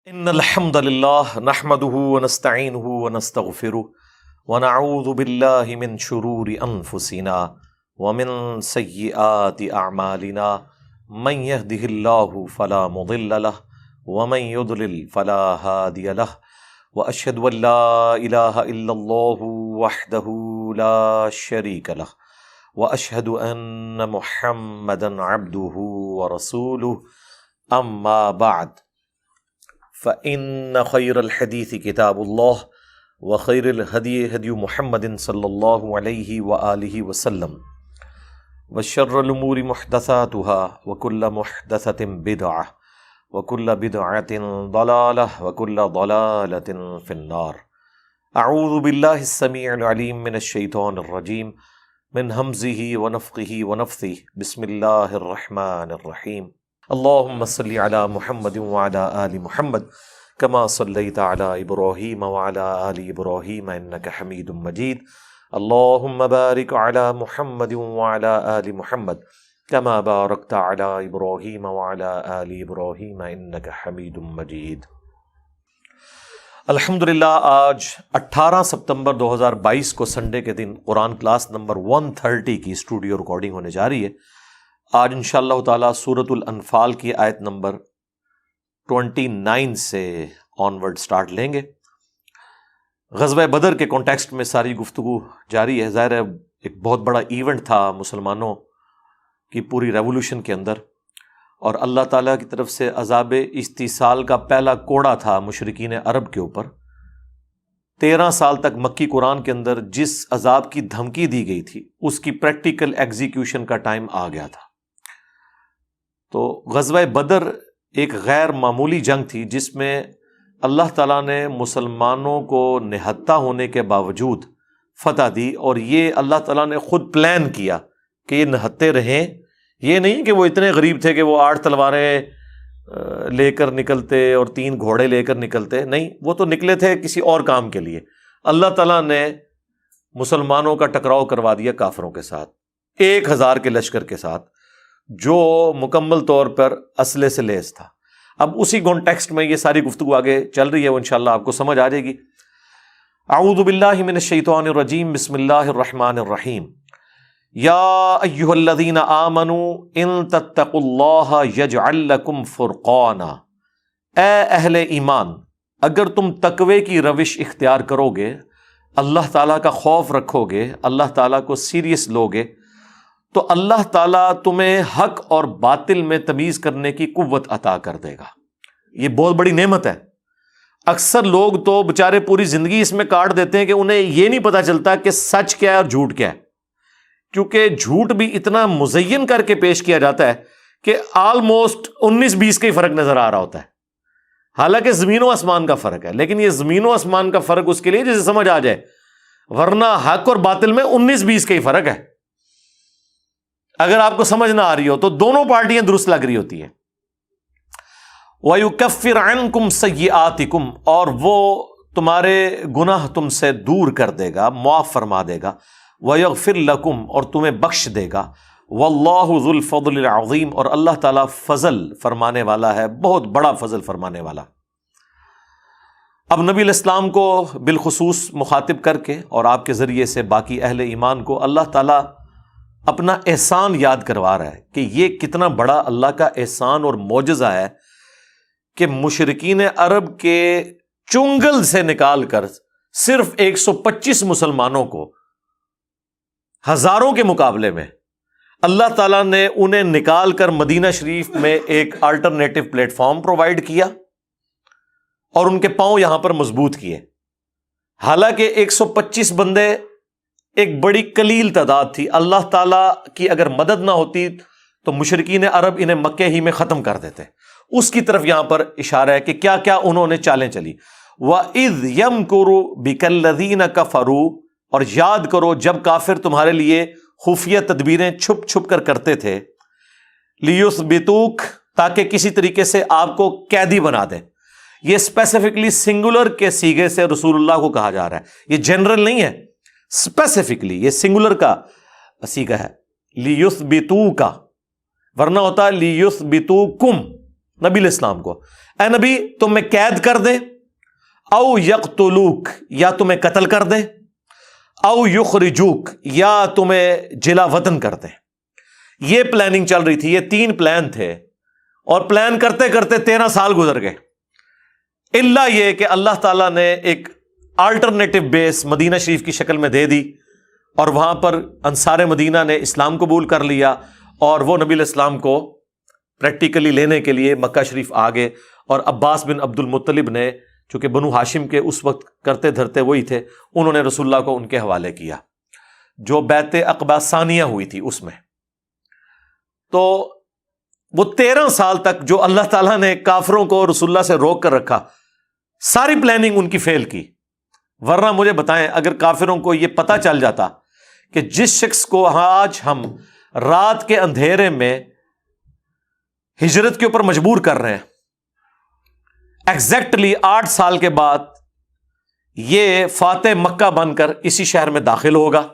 ان الحمد لله نحمده ونستعينه ونستغفره ونعوذ بالله من شرور انفسنا ومن سيئات اعمالنا من يهده الله فلا مضل له ومن يضلل فلا هادي له واشهد ان لا اله الا الله وحده لا شريك له واشهد ان محمدا عبده ورسوله اما بعد فإن خير الحديث كتاب الله وخير الهدي هدي محمد صلى الله عليه وآله وسلم وشر الأمور محدثاتها وكل محدثة بدعة وكل بدعة ضلالة وكل ضلالة في النار. أعوذ بالله السميع العليم من الشيطان الرجيم من همزه ونفخه ونفثه. بسم الله الرحمن الرحيم. اللهم صل على محمد وعلى آل محمد كما صليت على إبراهيم وعلى آل إبراهيم إنك حميد مجيد. اللهم بارك على محمد وعلى آل محمد كما باركت على إبراهيم وعلى آل إبراهيم إنك حميد مجيد. الحمدللہ آج 18 ستمبر 2022 کو سنڈے کے دن قرآن کلاس نمبر 130 کی اسٹوڈیو ریکارڈنگ ہونے جا رہی ہے. آج انشاءاللہ تعالیٰ سورۃ الانفال کی آیت نمبر 29 سے آن ورڈ سٹارٹ لیں گے. غزوہ بدر کے کانٹیکسٹ میں ساری گفتگو جاری ہے. ظاہر ہے ایک بہت بڑا ایونٹ تھا مسلمانوں کی پوری ریولوشن کے اندر، اور اللہ تعالیٰ کی طرف سے عذاب استیصال کا پہلا کوڑا تھا مشرکین عرب کے اوپر. 13 سال تک مکی قرآن کے اندر جس عذاب کی دھمکی دی گئی تھی اس کی پریکٹیکل ایگزیکیوشن کا ٹائم آ گیا تھا. تو غزوہ بدر ایک غیر معمولی جنگ تھی جس میں اللہ تعالیٰ نے مسلمانوں کو نہتہ ہونے کے باوجود فتح دی، اور یہ اللہ تعالیٰ نے خود پلان کیا کہ یہ نہتے رہیں. یہ نہیں کہ وہ اتنے غریب تھے کہ وہ 8 تلواریں لے کر نکلتے اور 3 گھوڑے لے کر نکلتے، نہیں، وہ تو نکلے تھے کسی اور کام کے لیے. اللہ تعالیٰ نے مسلمانوں کا ٹکراؤ کروا دیا کافروں کے ساتھ، 1000 کے لشکر کے ساتھ جو مکمل طور پر اسلحے سے لیس تھا. اب اسی کانٹیکسٹ میں یہ ساری گفتگو آگے چل رہی ہے، وہ انشاءاللہ آپ کو سمجھ آ جائے گی. اعوذ باللہ من الشیطان الرجیم. بسم اللہ الرحمن الرحیم. یا ایھا الذین آمنوا ان تتقوا اللہ یجعل لکم فرقانا. اے اہل ایمان، اگر تم تقوی کی روش اختیار کرو گے، اللہ تعالیٰ کا خوف رکھو گے، اللہ تعالیٰ کو سیریس لوگے، تو اللہ تعالیٰ تمہیں حق اور باطل میں تمیز کرنے کی قوت عطا کر دے گا. یہ بہت بڑی نعمت ہے. اکثر لوگ تو بےچارے پوری زندگی اس میں کاٹ دیتے ہیں کہ انہیں یہ نہیں پتا چلتا کہ سچ کیا ہے اور جھوٹ کیا ہے، کیونکہ جھوٹ بھی اتنا مزین کر کے پیش کیا جاتا ہے کہ آلموسٹ 19-20 کا ہی فرق نظر آ رہا ہوتا ہے، حالانکہ زمین و آسمان کا فرق ہے. لیکن یہ زمین و آسمان کا فرق اس کے لیے جسے سمجھ آ جائے، ورنہ حق اور باطل میں 19-20 کا ہی فرق ہے. اگر آپ کو سمجھ نہ آ رہی ہو تو دونوں پارٹیاں درست لگ رہی ہوتی ہیں. وَيُكَفِّرْ عَنْكُمْ سَيِّئَاتِكُمْ، اور وہ تمہارے گناہ تم سے دور کر دے گا، معاف فرما دے گا. وَيَغْفِرْ لَكُمْ، اور تمہیں بخش دے گا. وَاللَّهُ ذُو الْفَضْلِ الْعَظِيمِ، اور اللہ تعالیٰ فضل فرمانے والا ہے، بہت بڑا فضل فرمانے والا. اب نبی علیہ السلام کو بالخصوص مخاطب کر کے اور آپ کے ذریعے سے باقی اہل ایمان کو اللہ تعالیٰ اپنا احسان یاد کروا رہا ہے کہ یہ کتنا بڑا اللہ کا احسان اور معجزہ ہے کہ مشرکین عرب کے چنگل سے نکال کر صرف 125 مسلمانوں کو ہزاروں کے مقابلے میں اللہ تعالیٰ نے انہیں نکال کر مدینہ شریف میں ایک الٹرنیٹو پلیٹ فارم پرووائڈ کیا اور ان کے پاؤں یہاں پر مضبوط کیے. حالانکہ 125 بندے ایک بڑی قلیل تعداد تھی. اللہ تعالیٰ کی اگر مدد نہ ہوتی تو مشرکین عرب انہیں مکے ہی میں ختم کر دیتے. اس کی طرف یہاں پر اشارہ ہے کہ کیا کیا انہوں نے چالیں چلی. وَإِذْ يَمْكُرُ بِكَ الَّذِينَ كَفَرُوا، اور یاد کرو جب کافر تمہارے لیے خفیہ تدبیریں چھپ چھپ کر کرتے تھے. لِيُثْبِتُوكَ، تاکہ کسی طریقے سے آپ کو قیدی بنا دیں. یہ اسپیسیفکلی سنگولر کے سیغے سے رسول اللہ کو کہا جا رہا ہے، یہ جنرل نہیں ہے. اسپیسیفکلی یہ سنگولر کا سیغہ ہے، لیثبتوکا، ورنہ ہوتا ہے لیثبتوکم، نبی علیہ السلام کو، اے نبی تمہیں قید کر دیں، او یقتلوک یا تمہیں قتل کر دیں، او یخرجوک یا تمہیں جلا وطن کر دیں۔ یہ پلاننگ چل رہی تھی، یہ 3 پلان تھے، اور پلان کرتے کرتے 13 سال گزر گئے، الا یہ کہ اللہ تعالیٰ نے ایک آلٹرنیٹو بیس مدینہ شریف کی شکل میں دے دی، اور وہاں پر انصار مدینہ نے اسلام قبول کر لیا، اور وہ نبی علیہ السلام کو پریکٹیکلی لینے کے لیے مکہ شریف آ گئے، اور عباس بن عبد المطلب نے، چونکہ بنو ہاشم کے اس وقت کرتے دھرتے وہی تھے، انہوں نے رسول اللہ کو ان کے حوالے کیا، جو بیعت عقبہ ثانیہ ہوئی تھی اس میں۔ تو وہ 13 سال تک جو اللہ تعالیٰ نے کافروں کو رسول اللہ سے روک کر رکھا، ساری پلاننگ ان کی فیل کی۔ ورنہ مجھے بتائیں، اگر کافروں کو یہ پتہ چل جاتا کہ جس شخص کو آج ہم رات کے اندھیرے میں ہجرت کے اوپر مجبور کر رہے ہیں، ایگزیکٹلی 8 سال کے بعد یہ فاتح مکہ بن کر اسی شہر میں داخل ہوگا،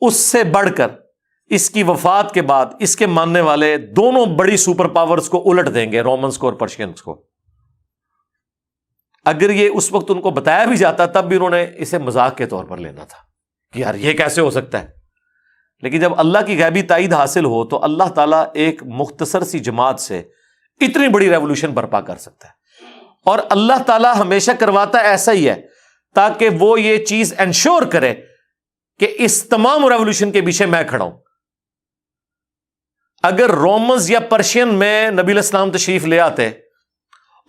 اس سے بڑھ کر اس کی وفات کے بعد اس کے ماننے والے دونوں بڑی سپر پاورز کو الٹ دیں گے، رومنز کو اور پرشینز کو۔ اگر یہ اس وقت ان کو بتایا بھی جاتا تب بھی انہوں نے اسے مذاق کے طور پر لینا تھا کہ یار یہ کیسے ہو سکتا ہے۔ لیکن جب اللہ کی غیبی تائید حاصل ہو تو اللہ تعالیٰ ایک مختصر سی جماعت سے اتنی بڑی ریولوشن برپا کر سکتا ہے، اور اللہ تعالیٰ ہمیشہ کرواتا ایسا ہی ہے تاکہ وہ یہ چیز انشور کرے کہ اس تمام ریولوشن کے پیچھے میں کھڑا ہوں۔ اگر رومنز یا پرشین میں نبی علیہ السلام تشریف لے آتے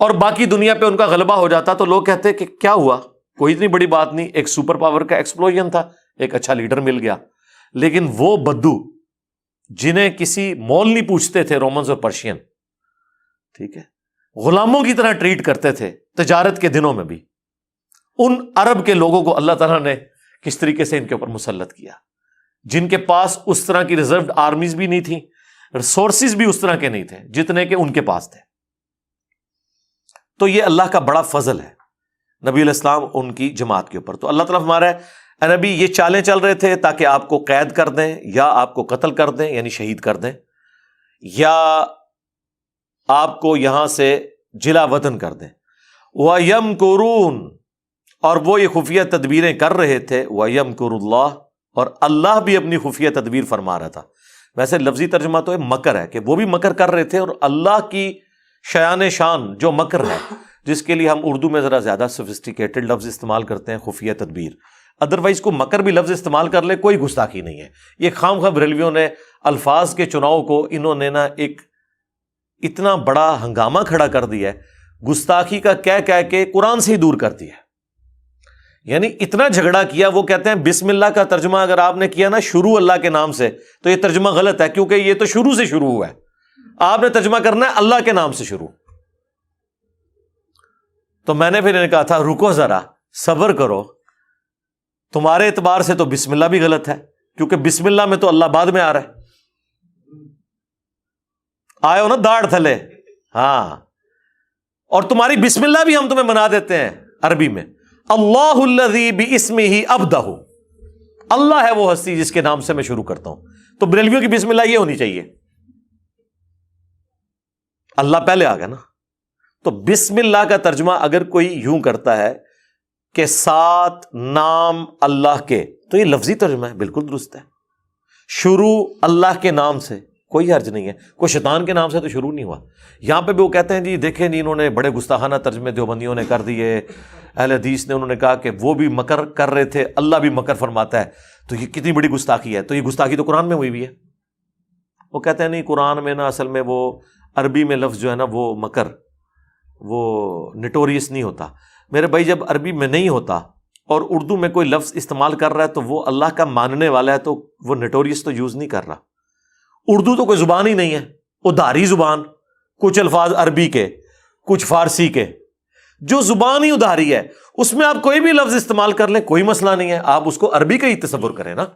اور باقی دنیا پہ ان کا غلبہ ہو جاتا تو لوگ کہتے کہ کیا ہوا، کوئی اتنی بڑی بات نہیں، ایک سپر پاور کا ایکسپلوژن تھا، ایک اچھا لیڈر مل گیا۔ لیکن وہ بدو جنہیں کسی مول نہیں پوچھتے تھے رومنز اور پرشین، ٹھیک ہے، غلاموں کی طرح ٹریٹ کرتے تھے تجارت کے دنوں میں بھی، ان عرب کے لوگوں کو اللہ تعالیٰ نے کس طریقے سے ان کے اوپر مسلط کیا، جن کے پاس اس طرح کی ریزروڈ آرمیز بھی نہیں تھیں، ریسورسز بھی اس طرح کے نہیں تھے جتنے کہ ان کے پاس تھے۔ تو یہ اللہ کا بڑا فضل ہے نبی علیہ السلام ان کی جماعت کے اوپر۔ تو اللہ تعالیٰ ہمارا اے نبی یہ چالیں چل رہے تھے تاکہ آپ کو قید کر دیں، یا آپ کو قتل کر دیں یعنی شہید کر دیں، یا آپ کو یہاں سے جلا وطن کر دیں۔ وَيَمْكُرُونَ، اور وہ یہ خفیہ تدبیریں کر رہے تھے، وَيَمْكُرُ اللَّهُ، اور اللہ بھی اپنی خفیہ تدبیر فرما رہا تھا۔ ویسے لفظی ترجمہ تو مکر ہے کہ وہ بھی مکر کر رہے تھے، اور اللہ کی شیان شان جو مکر ہے، جس کے لیے ہم اردو میں ذرا زیادہ سوفسٹیکیٹڈ لفظ استعمال کرتے ہیں، خفیہ تدبیر۔ ادروائز کو مکر بھی لفظ استعمال کر لے کوئی گستاخی نہیں ہے۔ یہ خام خواہ بریلویوں نے الفاظ کے چناؤ کو انہوں نے نا ایک اتنا بڑا ہنگامہ کھڑا کر دیا ہے، گستاخی کا کہہ کے قرآن سے ہی دور کر دیا ہے۔ یعنی اتنا جھگڑا کیا، وہ کہتے ہیں بسم اللہ کا ترجمہ اگر آپ نے کیا نا شروع اللہ کے نام سے تو یہ ترجمہ غلط ہے، کیونکہ یہ تو شروع سے شروع ہوا ہے، آپ نے ترجمہ کرنا ہے اللہ کے نام سے شروع۔ تو میں نے پھر انہیں کہا تھا رکو ذرا، صبر کرو، تمہارے اعتبار سے تو بسم اللہ بھی غلط ہے، کیونکہ بسم اللہ میں تو اللہ بعد میں آ رہا ہے، آئے ہو نا داڑھ تھلے، ہاں، اور تمہاری بسم اللہ بھی ہم تمہیں بنا دیتے ہیں عربی میں، اللہ الذی باسمہ ابدہ، اللہ ہے وہ ہستی جس کے نام سے میں شروع کرتا ہوں۔ تو بریلویوں کی بسم اللہ یہ ہونی چاہیے، اللہ پہلے آ گیا نا۔ تو بسم اللہ کا ترجمہ اگر کوئی یوں کرتا ہے کہ 7 نام اللہ کے، تو یہ لفظی ترجمہ ہے، بالکل درست ہے۔ شروع اللہ کے نام سے کوئی حرج نہیں ہے، کوئی شیطان کے نام سے تو شروع نہیں ہوا۔ یہاں پہ بھی وہ کہتے ہیں جی دیکھیں جی انہوں نے بڑے گستاخانہ ترجمے دیوبندیوں نے کر دیے، اہل حدیث نے انہوں نے کہا کہ وہ بھی مکر کر رہے تھے، اللہ بھی مکر فرماتا ہے، تو یہ کتنی بڑی گستاخی ہے۔ تو یہ گستاخی تو قرآن میں ہوئی بھی ہے۔ وہ کہتے ہیں نہیں، قرآن میں نا اصل میں وہ عربی میں لفظ جو ہے نا وہ مکر، وہ نٹوریس نہیں ہوتا۔ میرے بھائی جب عربی میں نہیں ہوتا اور اردو میں کوئی لفظ استعمال کر رہا ہے تو وہ اللہ کا ماننے والا ہے، تو وہ نٹوریس تو یوز نہیں کر رہا۔ اردو تو کوئی زبان ہی نہیں ہے، ادھاری زبان، کچھ الفاظ عربی کے کچھ فارسی کے، جو زبان ہی ادھاری ہے اس میں آپ کوئی بھی لفظ استعمال کر لیں کوئی مسئلہ نہیں ہے، آپ اس کو عربی کا ہی تصور کریں نا۔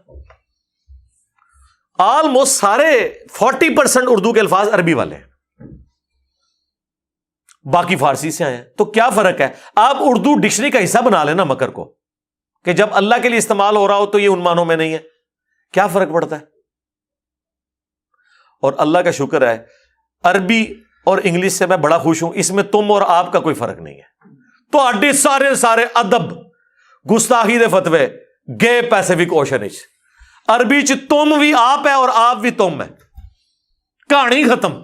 آلموسٹ سارے 40% اردو کے الفاظ عربی والے ہیں، باقی فارسی سے آئے ہیں۔ تو کیا فرق ہے؟ آپ اردو ڈکشنری کا حصہ بنا لینا مکر کو، کہ جب اللہ کے لیے استعمال ہو رہا ہو تو یہ ان معنوں میں نہیں ہے، کیا فرق پڑتا ہے؟ اور اللہ کا شکر ہے عربی اور انگلش سے میں بڑا خوش ہوں، اس میں تم اور آپ کا کوئی فرق نہیں ہے۔ تو اڈے سارے ادب گستاخی دے فتوے گئے پیسیفک اوشن وچ، عربی چ تم بھی آپ ہے اور آپ بھی تم ہے، کہانی ختم۔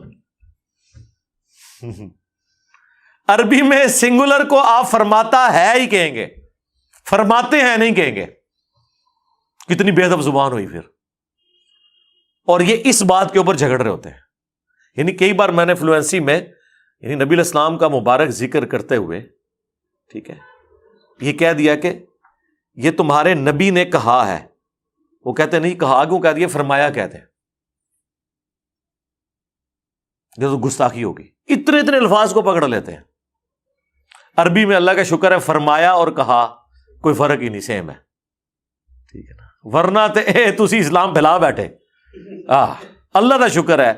عربی میں سنگولر کو آپ فرماتا ہے ہی کہیں گے، فرماتے ہیں نہیں کہیں گے۔ کتنی بے ادب زبان ہوئی پھر، اور یہ اس بات کے اوپر جھگڑ رہے ہوتے ہیں۔ یعنی کئی بار میں نے فلوئنسی میں یعنی نبی علیہ السلام کا مبارک ذکر کرتے ہوئے، ٹھیک ہے، یہ کہہ دیا کہ یہ تمہارے نبی نے کہا ہے، وہ کہتے نہیں کہا کیوں کہہ دیا، فرمایا کہتے ہیں، یہ تو گستاخی ہوگی۔ اتنے الفاظ کو پکڑ لیتے ہیں۔ عربی میں اللہ کا شکر ہے فرمایا اور کہا کوئی فرق ہی نہیں، سیم ہے، ٹھیک ہے نا، ورنہ تسی اسلام پھیلا بیٹھے۔ اللہ کا شکر ہے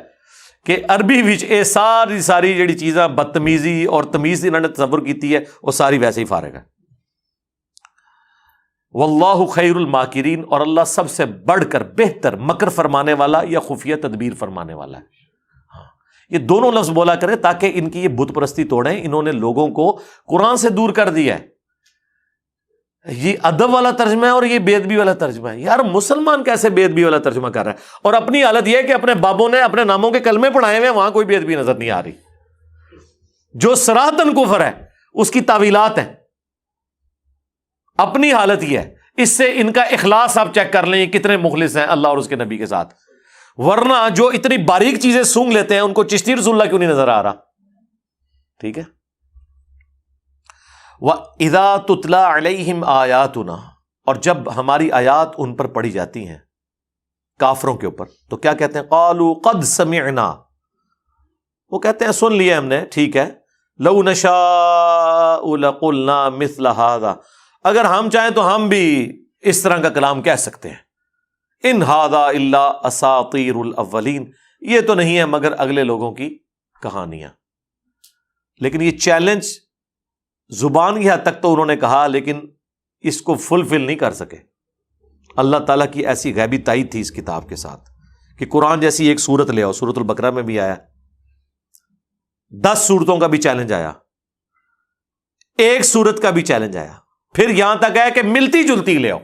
کہ عربی وچ اے ساری جڑی چیزاں بدتمیزی اور تمیز انہوں نے تصور کیتی ہے وہ ساری ویسے ہی فارغ ہے۔ واللہ خیر الماکرین، اور اللہ سب سے بڑھ کر بہتر مکر فرمانے والا یا خفیہ تدبیر فرمانے والا ہے۔ یہ دونوں لفظ بولا کرے تاکہ ان کی یہ بت پرستی توڑیں۔ انہوں نے لوگوں کو قرآن سے دور کر دیا ہے۔ یہ ادب والا ترجمہ ہے اور یہ بے ادبی والا ترجمہ ہے۔ یار مسلمان کیسے بے ادبی والا ترجمہ کر رہا ہے؟ اور اپنی حالت یہ ہے کہ اپنے بابوں نے اپنے ناموں کے کلمے پڑھائے ہوئے، وہاں کوئی بے ادبی نظر نہیں آ رہی۔ جو صراحتاً کفر ہے اس کی تعویلات ہیں۔ اپنی حالت یہ ہے، اس سے ان کا اخلاص آپ چیک کر لیں، یہ کتنے مخلص ہیں اللہ اور اس کے نبی کے ساتھ۔ ورنہ جو اتنی باریک چیزیں سونگ لیتے ہیں ان کو چشتی رسول اللہ کیوں نہیں نظر آ رہا؟ ٹھیک ہے۔ وَإِذَا تُتْلَى عَلَيْهِمْ آيَاتُنَا، اور جب ہماری آیات ان پر پڑھی جاتی ہیں کافروں کے اوپر تو کیا کہتے ہیں؟ قَالُوا قَدْ سَمِعْنَا، وہ کہتے ہیں سن لیا ہم نے، ٹھیک ہے۔ لَوْ نَشَاءُ لَقُلْنَا مِثْلَ هَذَا، اگر ہم چاہیں تو ہم بھی اس طرح کا کلام کہہ سکتے ہیں۔ ان ھذا الا اساطیر الاولین، یہ تو نہیں ہے مگر اگلے لوگوں کی کہانیاں۔ لیکن یہ چیلنج زبان کی حد تک تو انہوں نے کہا، لیکن اس کو فلفل نہیں کر سکے۔ اللہ تعالیٰ کی ایسی غیبی تائید تھی اس کتاب کے ساتھ کہ قرآن جیسی ایک سورت لے آؤ، سورۃ البقرہ میں بھی آیا، 10 سورتوں کا بھی چیلنج آیا، ایک سورت کا بھی چیلنج آیا، پھر یہاں تک آیا کہ ملتی جلتی لے آؤ،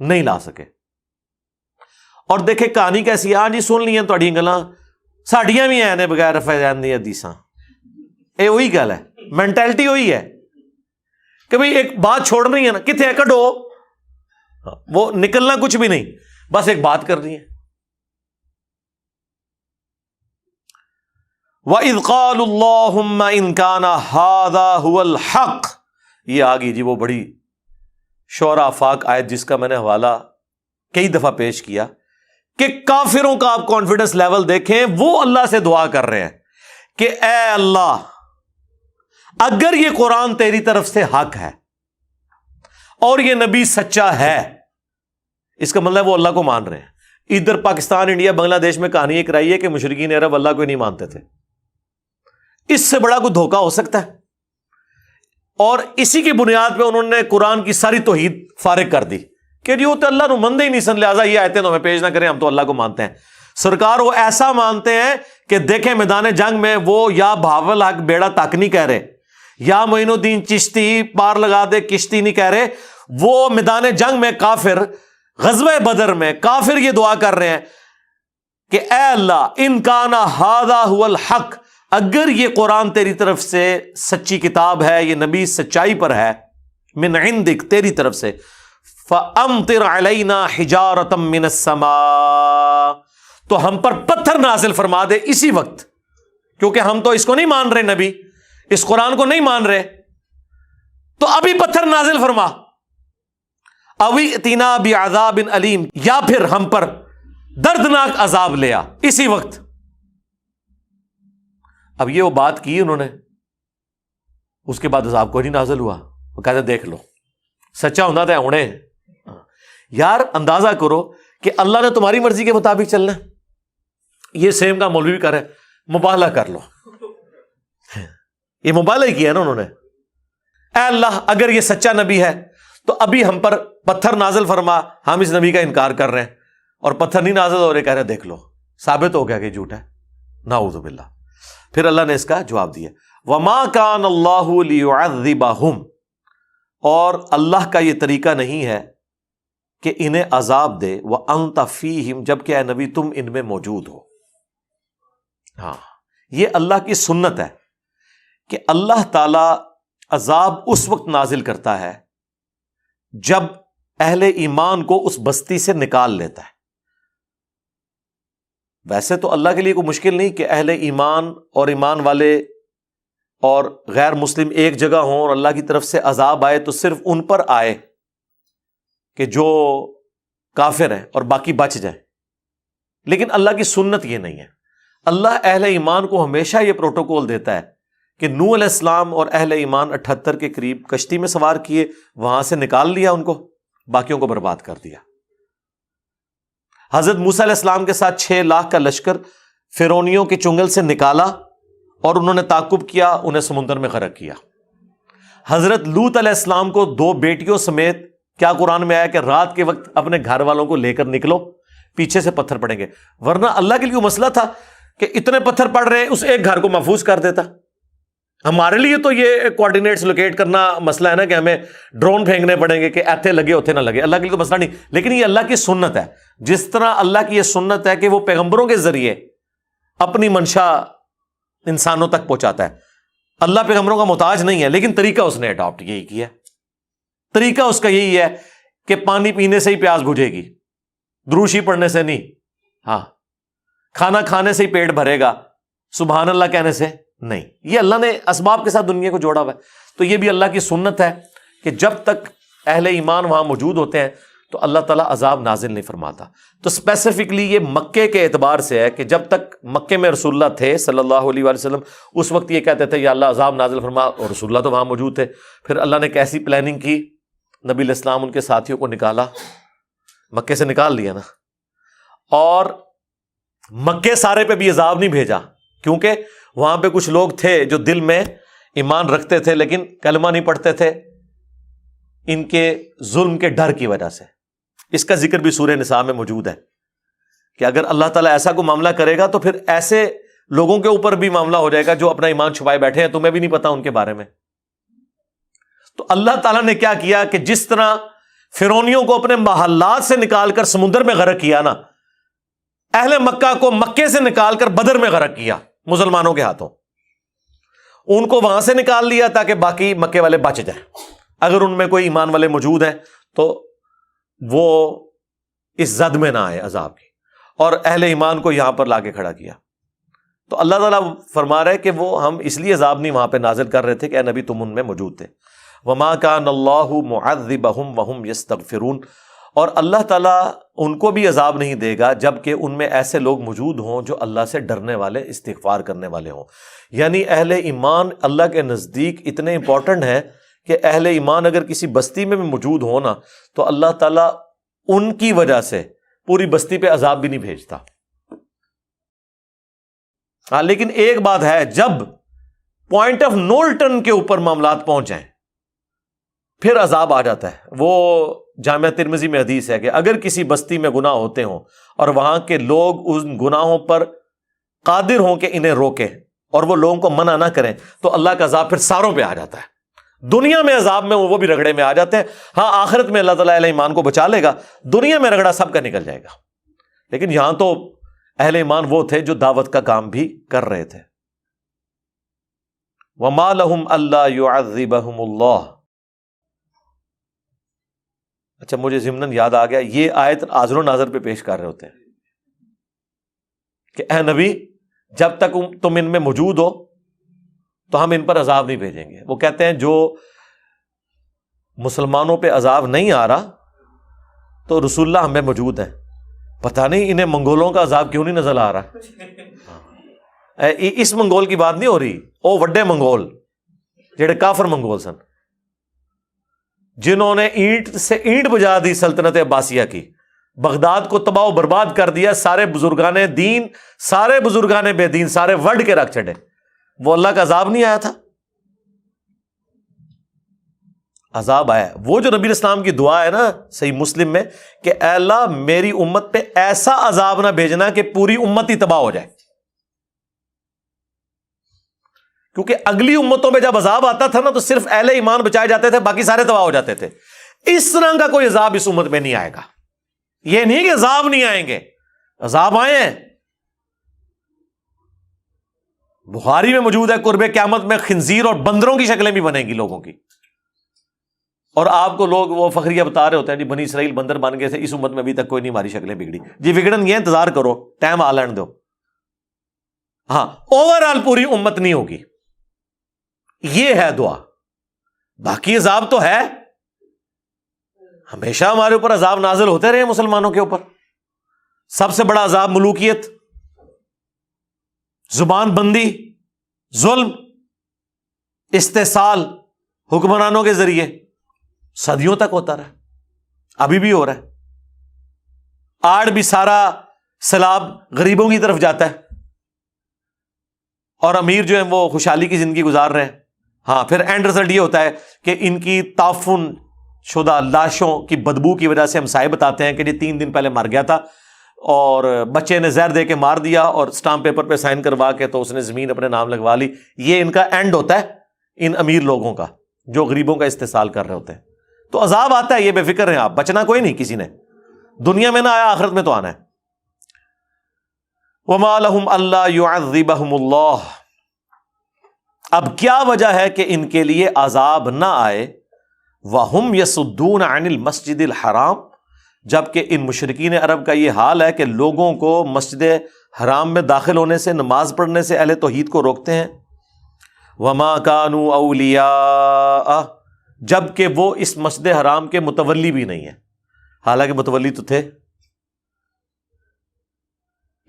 نہیں لا سکے۔ اور دیکھیں کہانی کیسی، ہاں جی سن لی ہیں تھوڑی گلاں، ساڈیاں بھی ہیں نے بغیر رفع ذہن دی حدیثاں۔ اے وہی گل ہے، مینٹلٹی وہی ہے کہ بھئی ایک بات چھوڑنی ہے نا، کتنے کڈو، وہ نکلنا کچھ بھی نہیں، بس ایک بات کرنی ہے۔ وَإِذْ قَالُوا اللَّهُمَّ إِنْ كَانَ هَذَا هُوَ الْحَقُّ، یہ آگئی جی وہ بڑی شعراء آفاق آیت جس کا میں نے حوالہ کئی دفعہ پیش کیا کہ کافروں کا آپ کانفیڈنس لیول دیکھیں، وہ اللہ سے دعا کر رہے ہیں کہ اے اللہ اگر یہ قرآن تیری طرف سے حق ہے اور یہ نبی سچا ہے، اس کا مطلب وہ اللہ کو مان رہے ہیں۔ ادھر پاکستان، انڈیا، بنگلہ دیش میں کہانی ایک رہی ہے کہ مشرکین عرب اللہ کو نہیں مانتے تھے۔ اس سے بڑا کوئی دھوکہ ہو سکتا ہے؟ اور اسی کی بنیاد پہ انہوں نے قرآن کی ساری توحید فارغ کر دی کہ جو تو اللہ نو مندے ہی نہیں سن، لہٰذا یہ آیتیں تو ہمیں پیش نہ کریں، ہم تو اللہ کو مانتے ہیں۔ سرکار وہ ایسا مانتے ہیں کہ دیکھیں میدان جنگ میں وہ یا بہاول حق بیڑا تک نہیں کہہ رہے، یا معین الدین چشتی پار لگا دے کشتی نہیں کہہ رہے، وہ میدان جنگ میں کافر، غزوہ بدر میں کافر یہ دعا کر رہے ہیں کہ اے اللہ ان کان ھذا ھو الحق، اگر یہ قرآن تیری طرف سے سچی کتاب ہے، یہ نبی سچائی پر ہے، من عندک تیری طرف سے، فَأَمْطِرْ عَلَيْنَا حِجَارَةً مِّنَ السَّمَاءِ، تو ہم پر پتھر نازل فرما دے اسی وقت، کیونکہ ہم تو اس کو نہیں مان رہے، نبی اس قرآن کو نہیں مان رہے، تو ابھی پتھر نازل فرما، اوی اتینا بعذاب علیم، یا پھر ہم پر دردناک عذاب لیا اسی وقت۔ اب یہ وہ بات کی انہوں نے، اس کے بعد عذاب کوئی نہیں نازل ہوا، وہ کہتے دیکھ لو سچا ہونا تھا ہونے۔ یار اندازہ کرو کہ اللہ نے تمہاری مرضی کے مطابق چلنا ہے، یہ سیم کا مولوی کرے، مبالغہ کر لو، یہ مبالغہ کیا ہے نا انہوں نے۔ اے اللہ اگر یہ سچا نبی ہے تو ابھی ہم پر پتھر نازل فرما، ہم اس نبی کا انکار کر رہے ہیں اور پتھر نہیں نازل ہو رہے، کہہ رہے دیکھ لو ثابت ہو گیا کہ جھوٹ ہے، نعوذ باللہ۔ پھر اللہ نے اس کا جواب دیا وما کان اللہ لیعذبہم، اور اللہ کا یہ طریقہ نہیں ہے کہ انہیں عذاب دے وانت فیہم، جبکہ اے نبی تم ان میں موجود ہو۔ ہاں یہ اللہ کی سنت ہے کہ اللہ تعالی عذاب اس وقت نازل کرتا ہے جب اہل ایمان کو اس بستی سے نکال لیتا ہے۔ ویسے تو اللہ کے لیے کوئی مشکل نہیں کہ اہل ایمان اور ایمان والے اور غیر مسلم ایک جگہ ہوں اور اللہ کی طرف سے عذاب آئے تو صرف ان پر آئے کہ جو کافر ہیں اور باقی بچ جائیں، لیکن اللہ کی سنت یہ نہیں ہے۔ اللہ اہل ایمان کو ہمیشہ یہ پروٹوکول دیتا ہے کہ نوح علیہ السلام اور اہل ایمان 78 کے قریب کشتی میں سوار کیے، وہاں سے نکال لیا ان کو، باقیوں کو برباد کر دیا۔ حضرت موسیٰ علیہ السلام کے ساتھ 6 لاکھ کا لشکر فرعونیوں کے چنگل سے نکالا اور انہوں نے تعاقب کیا، انہیں سمندر میں غرق کیا۔ حضرت لوط علیہ السلام کو 2 بیٹیوں سمیت کیا قرآن میں آیا کہ رات کے وقت اپنے گھر والوں کو لے کر نکلو، پیچھے سے پتھر پڑیں گے، ورنہ اللہ کے لیے مسئلہ تھا کہ اتنے پتھر پڑ رہے ہیں، اس ایک گھر کو محفوظ کر دیتا۔ ہمارے لیے تو یہ کوآرڈینیٹس لوکیٹ کرنا مسئلہ ہے نا کہ ہمیں ڈرون پھینکنے پڑیں گے کہ ایتھے لگے ہوتے نہ لگے، اللہ کے لیے تو مسئلہ نہیں، لیکن یہ اللہ کی سنت ہے۔ جس طرح اللہ کی یہ سنت ہے کہ وہ پیغمبروں کے ذریعے اپنی منشا انسانوں تک پہنچاتا ہے، اللہ پیغمبروں کا محتاج نہیں ہے، لیکن طریقہ اس نے اڈاپٹ یہی کیا۔ طریقہ اس کا یہی ہے کہ پانی پینے سے ہی پیاس بجھے گی، دروشی پڑھنے سے نہیں، ہاں کھانا کھانے سے ہی پیٹ بھرے گا، سبحان اللہ کہنے سے نہیں۔ یہ اللہ نے اسباب کے ساتھ دنیا کو جوڑا ہوا ہے۔ تو یہ بھی اللہ کی سنت ہے کہ جب تک اہل ایمان وہاں موجود ہوتے ہیں تو اللہ تعالیٰ عذاب نازل نہیں فرماتا۔ تو اسپیسیفکلی یہ مکے کے اعتبار سے ہے کہ جب تک مکے میں رسول اللہ تھے صلی اللہ علیہ وآلہ وسلم، اس وقت یہ کہتے تھے یا اللہ عذاب نازل فرما، اور رسول اللہ تو وہاں موجود تھے۔ پھر اللہ نے کیسی پلاننگ کی، نبی علیہ السلام ان کے ساتھیوں کو نکالا، مکے سے نکال لیا نا، اور مکے سارے پہ بھی عذاب نہیں بھیجا، کیونکہ وہاں پہ کچھ لوگ تھے جو دل میں ایمان رکھتے تھے لیکن کلمہ نہیں پڑھتے تھے، ان کے ظلم کے ڈر کی وجہ سے۔ اس کا ذکر بھی سورہ نساء میں موجود ہے کہ اگر اللہ تعالیٰ ایسا کوئی معاملہ کرے گا تو پھر ایسے لوگوں کے اوپر بھی معاملہ ہو جائے گا جو اپنا ایمان چھپائے بیٹھے ہیں، تمہیں بھی نہیں پتا ان کے بارے میں۔ تو اللہ تعالیٰ نے کیا کیا کہ جس طرح فرعونیوں کو اپنے محلات سے نکال کر سمندر میں غرق کیا نا، اہل مکہ کو مکے سے نکال کر بدر میں غرق کیا مسلمانوں کے ہاتھوں۔ ان کو وہاں سے نکال لیا تاکہ باقی مکے والے بچ جائیں، اگر ان میں کوئی ایمان والے موجود ہیں تو وہ اس زد میں نہ آئے عذاب کی، اور اہل ایمان کو یہاں پر لا کے کھڑا کیا۔ تو اللہ تعالیٰ فرما رہے کہ وہ ہم اس لیے عذاب نہیں وہاں پہ نازل کر رہے تھے کہ اے نبی تم ان میں موجود تھے۔ وما کان اللہ معذبہم وہم یستغفرون، اور اللہ تعالیٰ ان کو بھی عذاب نہیں دے گا جبکہ ان میں ایسے لوگ موجود ہوں جو اللہ سے ڈرنے والے، استغفار کرنے والے ہوں۔ یعنی اہل ایمان اللہ کے نزدیک اتنے امپورٹنٹ ہیں کہ اہل ایمان اگر کسی بستی میں بھی موجود ہو نا تو اللہ تعالیٰ ان کی وجہ سے پوری بستی پہ عذاب بھی نہیں بھیجتا۔ ہاں لیکن ایک بات ہے، جب پوائنٹ آف نو ریٹرن کے اوپر معاملات پہنچ جائیں پھر عذاب آ جاتا ہے۔ وہ جامعہ ترمذی میں حدیث ہے کہ اگر کسی بستی میں گناہ ہوتے ہوں اور وہاں کے لوگ ان گناہوں پر قادر ہوں کہ انہیں روکیں اور وہ لوگوں کو منع نہ کریں تو اللہ کا عذاب پھر ساروں پہ آ جاتا ہے۔ دنیا میں عذاب میں وہ بھی رگڑے میں آ جاتے ہیں، ہاں آخرت میں اللہ تعالیٰ اہل ایمان کو بچا لے گا، دنیا میں رگڑا سب کا نکل جائے گا۔ لیکن یہاں تو اہل ایمان وہ تھے جو دعوت کا کام بھی کر رہے تھے۔ وَمَا لَهُمْ أَلَّا يُعَذِّبَهُمُ اللَّهُ۔ اچھا مجھے ضمناً یاد آ گیا، یہ آیت حاضر و ناظر پہ پیش کر رہے ہوتے ہیں کہ اے نبی جب تک تم ان میں موجود ہو تو ہم ان پر عذاب نہیں بھیجیں گے۔ وہ کہتے ہیں جو مسلمانوں پہ عذاب نہیں آ رہا تو رسول اللہ ہم میں موجود ہیں، پتہ نہیں انہیں منگولوں کا عذاب کیوں نہیں نظر آ رہا۔ اس منگول کی بات نہیں ہو رہی، او وڈے منگول جڑے کافر منگول سن، جنہوں نے اینٹ سے اینٹ بجا دی سلطنت عباسیہ کی، بغداد کو تباہ و برباد کر دیا، سارے بزرگان دین، سارے بزرگان بے دین سارے وڈ کے رکھ چھڑے، وہ اللہ کا عذاب نہیں آیا تھا؟ عذاب آیا۔ وہ جو نبی اسلام کی دعا ہے نا صحیح مسلم میں کہ اے اللہ میری امت پہ ایسا عذاب نہ بھیجنا کہ پوری امت ہی تباہ ہو جائے، کیونکہ اگلی امتوں میں جب عذاب آتا تھا نا تو صرف اہل ایمان بچائے جاتے تھے، باقی سارے تباہ ہو جاتے تھے. اس طرح کا کوئی عذاب اس امت میں نہیں آئے گا. یہ نہیں کہ عذاب نہیں آئیں گے، عذاب آئے ہیں. بخاری میں موجود ہے قرب قیامت میں خنزیر اور بندروں کی شکلیں بھی بنیں گی لوگوں کی. اور آپ کو لوگ وہ فخریہ بتا رہے ہوتے ہیں جی بنی اسرائیل بندر بن گئے تھے، اس امت میں ابھی تک کوئی نہیں ہماری شکلیں بگڑی. جی بگڑن یہ انتظار کرو، ٹائم آ لین دو. ہاں اوور آل پوری امت نہیں ہوگی، یہ ہے دعا. باقی عذاب تو ہے، ہمیشہ ہمارے اوپر عذاب نازل ہوتے رہے مسلمانوں کے اوپر. سب سے بڑا عذاب ملوکیت، زبان بندی، ظلم، استحصال حکمرانوں کے ذریعے صدیوں تک ہوتا رہا، ابھی بھی ہو رہا ہے. آج بھی سارا سیلاب غریبوں کی طرف جاتا ہے اور امیر جو ہیں وہ خوشحالی کی زندگی گزار رہے ہیں. ہاں پھر اینڈ رزلٹ یہ ہوتا ہے کہ ان کی تعفن شدہ لاشوں کی بدبو کی وجہ سے ہمسائے بتاتے ہیں کہ یہ 3 دن پہلے مر گیا تھا اور بچے نے زہر دے کے مار دیا اور اسٹامپ پیپر پہ سائن کروا کے تو اس نے زمین اپنے نام لگوا لی. یہ ان کا اینڈ ہوتا ہے ان امیر لوگوں کا جو غریبوں کا استحصال کر رہے ہوتے ہیں. تو عذاب آتا ہے، یہ بے فکر ہیں آپ، بچنا کوئی نہیں کسی نے، دنیا میں نہ آیا آخرت میں تو آنا ہے. وَمَا لَهُمْ أَلَّا يُعَذِّبَهُمُ اللَّهُ، اب کیا وجہ ہے کہ ان کے لیے عذاب نہ آئے. وَهُمْ يَصُدُّونَ عَنِ الْمَسْجِدِ الْحَرَامِ، جبکہ ان مشرکین عرب کا یہ حال ہے کہ لوگوں کو مسجد حرام میں داخل ہونے سے، نماز پڑھنے سے اہل توحید کو روکتے ہیں. وَمَا كَانُوا أَوْلِيَاءَ، جبکہ وہ اس مسجد حرام کے متولی بھی نہیں ہیں. حالانکہ متولی تو تھے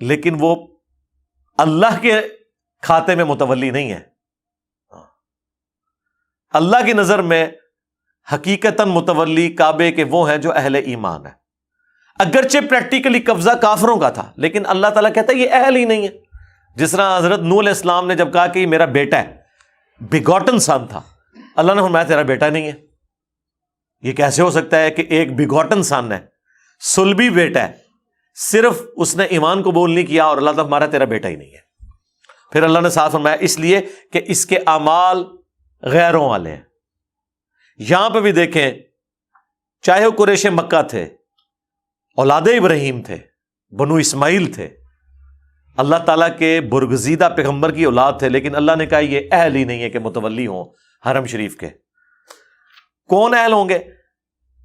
لیکن وہ اللہ کے کھاتے میں متولی نہیں ہے. اللہ کی نظر میں حقیقتاً متولی کعبے کے وہ ہیں جو اہل ایمان ہیں. اگرچہ پریکٹیکلی قبضہ کافروں کا تھا لیکن اللہ تعالیٰ کہتا ہے یہ اہل ہی نہیں ہے. جس طرح حضرت نوح علیہ السلام نے جب کہا کہ یہ میرا بیٹا ہے، بیگوٹن سن تھا، اللہ نے فرمایا تیرا بیٹا نہیں ہے. یہ کیسے ہو سکتا ہے کہ ایک بیگوٹن سن ہے، سلبی بیٹا ہے، صرف اس نے ایمان قبول نہیں کیا اور اللہ تعالیٰ ہمارا تیرا بیٹا ہی نہیں ہے. پھر اللہ نے ساتھ فرمایا اس لیے کہ اس کے اعمال غیروں والے ہیں. یہاں پہ بھی دیکھیں چاہے وہ قریش مکہ تھے، اولاد ابراہیم تھے، بنو اسماعیل تھے، اللہ تعالیٰ کے برگزیدہ پیغمبر کی اولاد تھے، لیکن اللہ نے کہا یہ اہل ہی نہیں ہے کہ متولی ہوں حرم شریف کے. کون اہل ہوں گے؟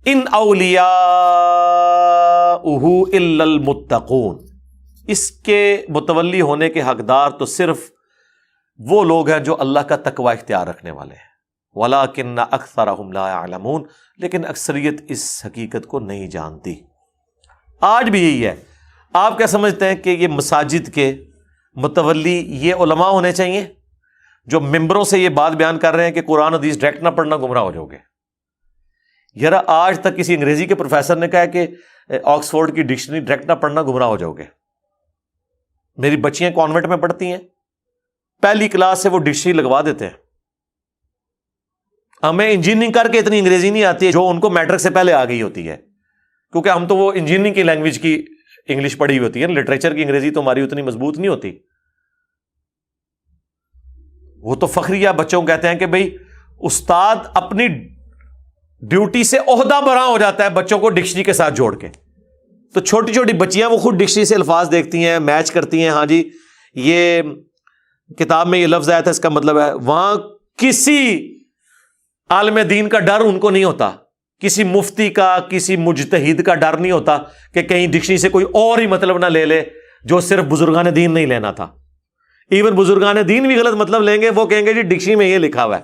ان اولیاءہ الا المتقون، اس کے متولی ہونے کے حقدار تو صرف وہ لوگ ہیں جو اللہ کا تقوی اختیار رکھنے والے ہیں. وَلَٰكِنَّ أَكْثَرَهُمْ لَا يَعْلَمُونَ، لیکن اکثریت اس حقیقت کو نہیں جانتی. آج بھی یہی ہے. آپ کیا سمجھتے ہیں کہ یہ مساجد کے متولی یہ علماء ہونے چاہیے جو ممبروں سے یہ بات بیان کر رہے ہیں کہ قرآن حدیث ڈائریکٹ نہ پڑھنا گمراہ ہو جاؤ گے؟ یار آج تک کسی انگریزی کے پروفیسر نے کہا کہ آکسفورڈ کی ڈکشنری ڈائریکٹ نہ پڑھنا گمراہ ہو جاؤ گے. میری بچیاں کانوینٹ میں پڑھتی ہیں، پہلی کلاس سے وہ ڈکشنری لگوا دیتے ہیں. ہمیں انجینئرنگ کر کے اتنی انگریزی نہیں آتی ہے جو ان کو میٹرک سے پہلے آ گئی ہوتی ہے، کیونکہ ہم تو وہ انجینئرنگ کی لینگویج کی انگلش پڑھی ہوئی ہوتی ہے، لٹریچر کی انگریزی تو ہماری اتنی مضبوط نہیں ہوتی. وہ تو فخریہ بچوں کو کہتے ہیں کہ بھئی استاد اپنی ڈیوٹی سے عہدہ براں ہو جاتا ہے بچوں کو ڈکشنری کے ساتھ جوڑ کے. تو چھوٹی چھوٹی بچیاں وہ خود ڈکشنری سے الفاظ دیکھتی ہیں، میچ کرتی ہیں، ہاں جی یہ کتاب میں یہ لفظ آیا تھا اس کا مطلب ہے. وہاں کسی عالم دین کا ڈر ان کو نہیں ہوتا، کسی مفتی کا، کسی مجتہد کا ڈر نہیں ہوتا کہ کہیں ڈکشنری سے کوئی اور ہی مطلب نہ لے لے جو صرف بزرگان دین نہیں لینا تھا. ایون بزرگان دین بھی غلط مطلب لیں گے، وہ کہیں گے جی ڈکشنری میں یہ لکھا ہوا ہے،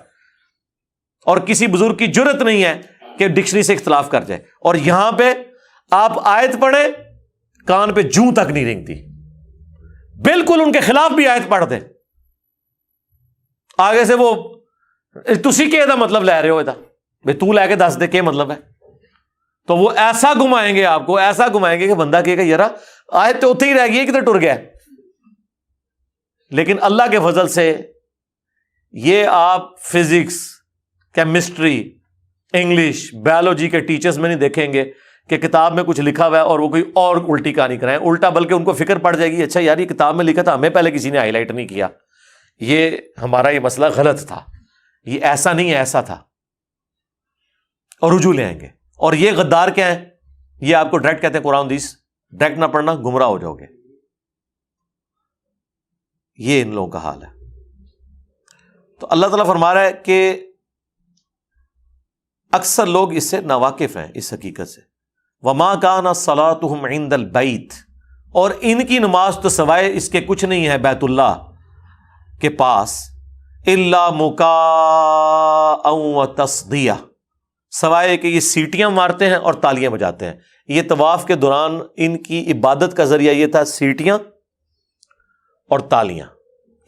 اور کسی بزرگ کی جرت نہیں ہے کہ ڈکشنری سے اختلاف کر جائے. اور یہاں پہ آپ آیت پڑھیں کان پہ جوں تک نہیں رینگتی، بالکل ان کے خلاف بھی آیت پڑھ دیں آگے سے وہ تسی کے دا مطلب لے رہے ہو بھائی تو لے کے دس دے کیا مطلب ہے. تو وہ ایسا گھمائیں گے آپ کو، ایسا گھمائیں گے کہ بندہ کہے گا یار آیت تو اتنے ہی رہ گئی ہے، کدھر ٹر گیا. لیکن اللہ کے فضل سے یہ آپ فزکس، کیمسٹری، انگلش، بایولوجی کے ٹیچرز میں نہیں دیکھیں گے کہ کتاب میں کچھ لکھا ہوا ہے اور وہ کوئی اور الٹی کہانی کرائیں. الٹا بلکہ ان کو فکر پڑ جائے گی اچھا یار یہ کتاب میں لکھا تھا، ہمیں پہلے کسی نے ہائی لائٹ نہیں کیا یہ ہمارا یہ مسئلہ غلط تھا، یہ ایسا نہیں ہے، ایسا تھا، اور رجوع لے آئیں گے. اور یہ غدار کیا ہے؟ یہ آپ کو ڈائریکٹ کہتے ہیں قرآن حدیث ڈائریکٹ نہ پڑھنا، گمراہ ہو جاؤ گے. یہ ان لوگوں کا حال ہے. تو اللہ تعالیٰ فرما رہا ہے کہ اکثر لوگ اس سے ناواقف ہیں، اس حقیقت سے. وما کان صلاتهم عند البیت، اور ان کی نماز تو سوائے اس کے کچھ نہیں ہے بیت اللہ کے پاس، الا مکاء وتصدیہ، سوائے کہ یہ سیٹیاں مارتے ہیں اور تالیاں بجاتے ہیں. یہ طواف کے دوران ان کی عبادت کا ذریعہ یہ تھا، سیٹیاں اور تالیاں.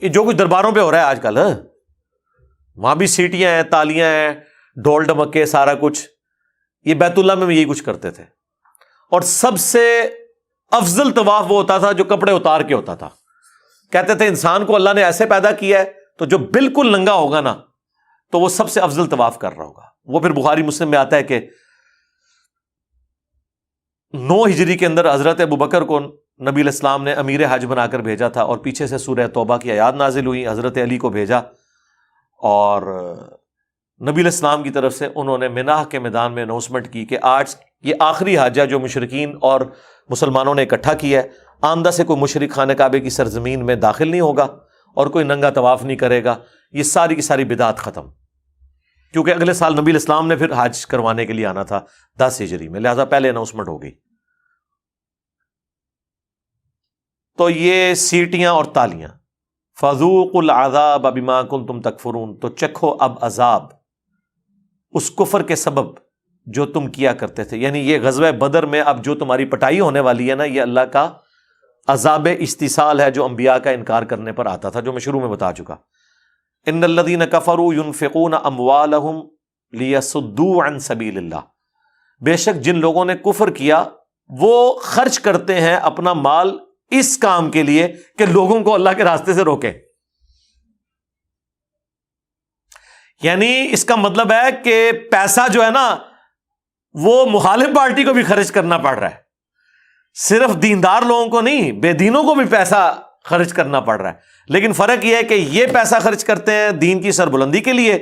یہ جو کچھ درباروں پہ ہو رہا ہے آج کل، وہاں بھی سیٹیاں ہیں، تالیاں ہیں، ڈھول ڈمکے، سارا کچھ. یہ بیت اللہ میں بھی یہی کچھ کرتے تھے. اور سب سے افضل طواف وہ ہوتا تھا جو کپڑے اتار کے ہوتا تھا. کہتے تھے انسان کو اللہ نے ایسے پیدا کیا ہے تو جو بالکل ننگا ہوگا نا تو وہ سب سے افضل طواف کر رہا ہوگا. وہ پھر بخاری مسلم میں آتا ہے کہ 9 ہجری کے اندر حضرت ابوبکر کو نبی علیہ السلام نے امیر حج بنا کر بھیجا تھا، اور پیچھے سے سورہ توبہ کی آیات نازل ہوئی. حضرت علی کو بھیجا اور نبی علیہ السلام کی طرف سے انہوں نے مناح کے میدان میں اناؤنسمنٹ کی کہ آج یہ آخری حج ہے جو مشرکین اور مسلمانوں نے اکٹھا کیا ہے. آئندہ سے کوئی مشرک خانہ کعبے کی سرزمین میں داخل نہیں ہوگا اور کوئی ننگا طواف نہیں کرے گا. یہ ساری کی ساری بدعت ختم، کیونکہ اگلے سال نبی علیہ السلام نے پھر حج کروانے کے لیے آنا تھا 10 ہجری میں، لہذا پہلے اناؤنسمنٹ ہو گئی. تو یہ سیٹیاں اور تالیاں. فذوقوا العذاب بما کنتم تکفرون، تو چکھو اب عذاب اس کفر کے سبب جو تم کیا کرتے تھے. یعنی یہ غزوہ بدر میں اب جو تمہاری پٹائی ہونے والی ہے نا، یہ اللہ کا عذاب استحصال ہے جو انبیاء کا انکار کرنے پر آتا تھا، جو میں شروع میں بتا چکا. ان الذین کفروا ينفقون اموالهم لیصدوا عن سبیل اللہ، بے شک جن لوگوں نے کفر کیا وہ خرچ کرتے ہیں اپنا مال اس کام کے لیے کہ لوگوں کو اللہ کے راستے سے روکیں. یعنی اس کا مطلب ہے کہ پیسہ جو ہے نا وہ مخالف پارٹی کو بھی خرچ کرنا پڑ رہا ہے، صرف دیندار لوگوں کو نہیں، بے دینوں کو بھی پیسہ خرچ کرنا پڑ رہا ہے. لیکن فرق یہ ہے کہ یہ پیسہ خرچ کرتے ہیں دین کی سربلندی کے لیے،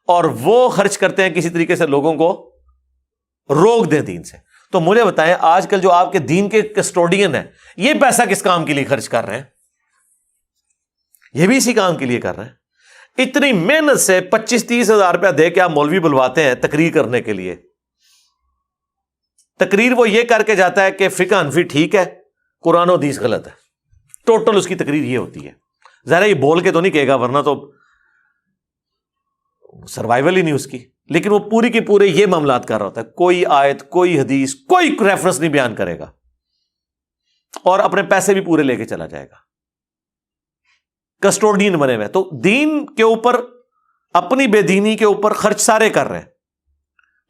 اور وہ خرچ کرتے ہیں کسی طریقے سے لوگوں کو روک دیں دین سے. تو مجھے بتائیں آج کل جو آپ کے دین کے کسٹوڈین ہیں، یہ پیسہ کس کام کے لیے خرچ کر رہے ہیں؟ یہ بھی اسی کام کے لیے کر رہے ہیں. اتنی محنت سے 25-30 ہزار روپیہ دے کے آپ مولوی بلواتے ہیں تقریر کرنے کے لیے. تقریر وہ یہ کر کے جاتا ہے کہ فقہ حنفی ٹھیک ہے، قرآن و حدیث غلط ہے. ٹوٹل اس کی تقریر یہ ہوتی ہے. ظاہر یہ بول کے تو نہیں کہے گا، ورنہ تو سروائیول ہی نہیں اس کی. لیکن وہ پوری کی پورے یہ معاملات کر رہا ہوتا ہے. کوئی آیت، کوئی حدیث، کوئی ریفرنس نہیں بیان کرے گا، اور اپنے پیسے بھی پورے لے کے چلا جائے گا. کسٹوڈین بنے ہوئے. تو دین کے اوپر، اپنی بے دینی کے اوپر خرچ سارے کر رہے ہیں.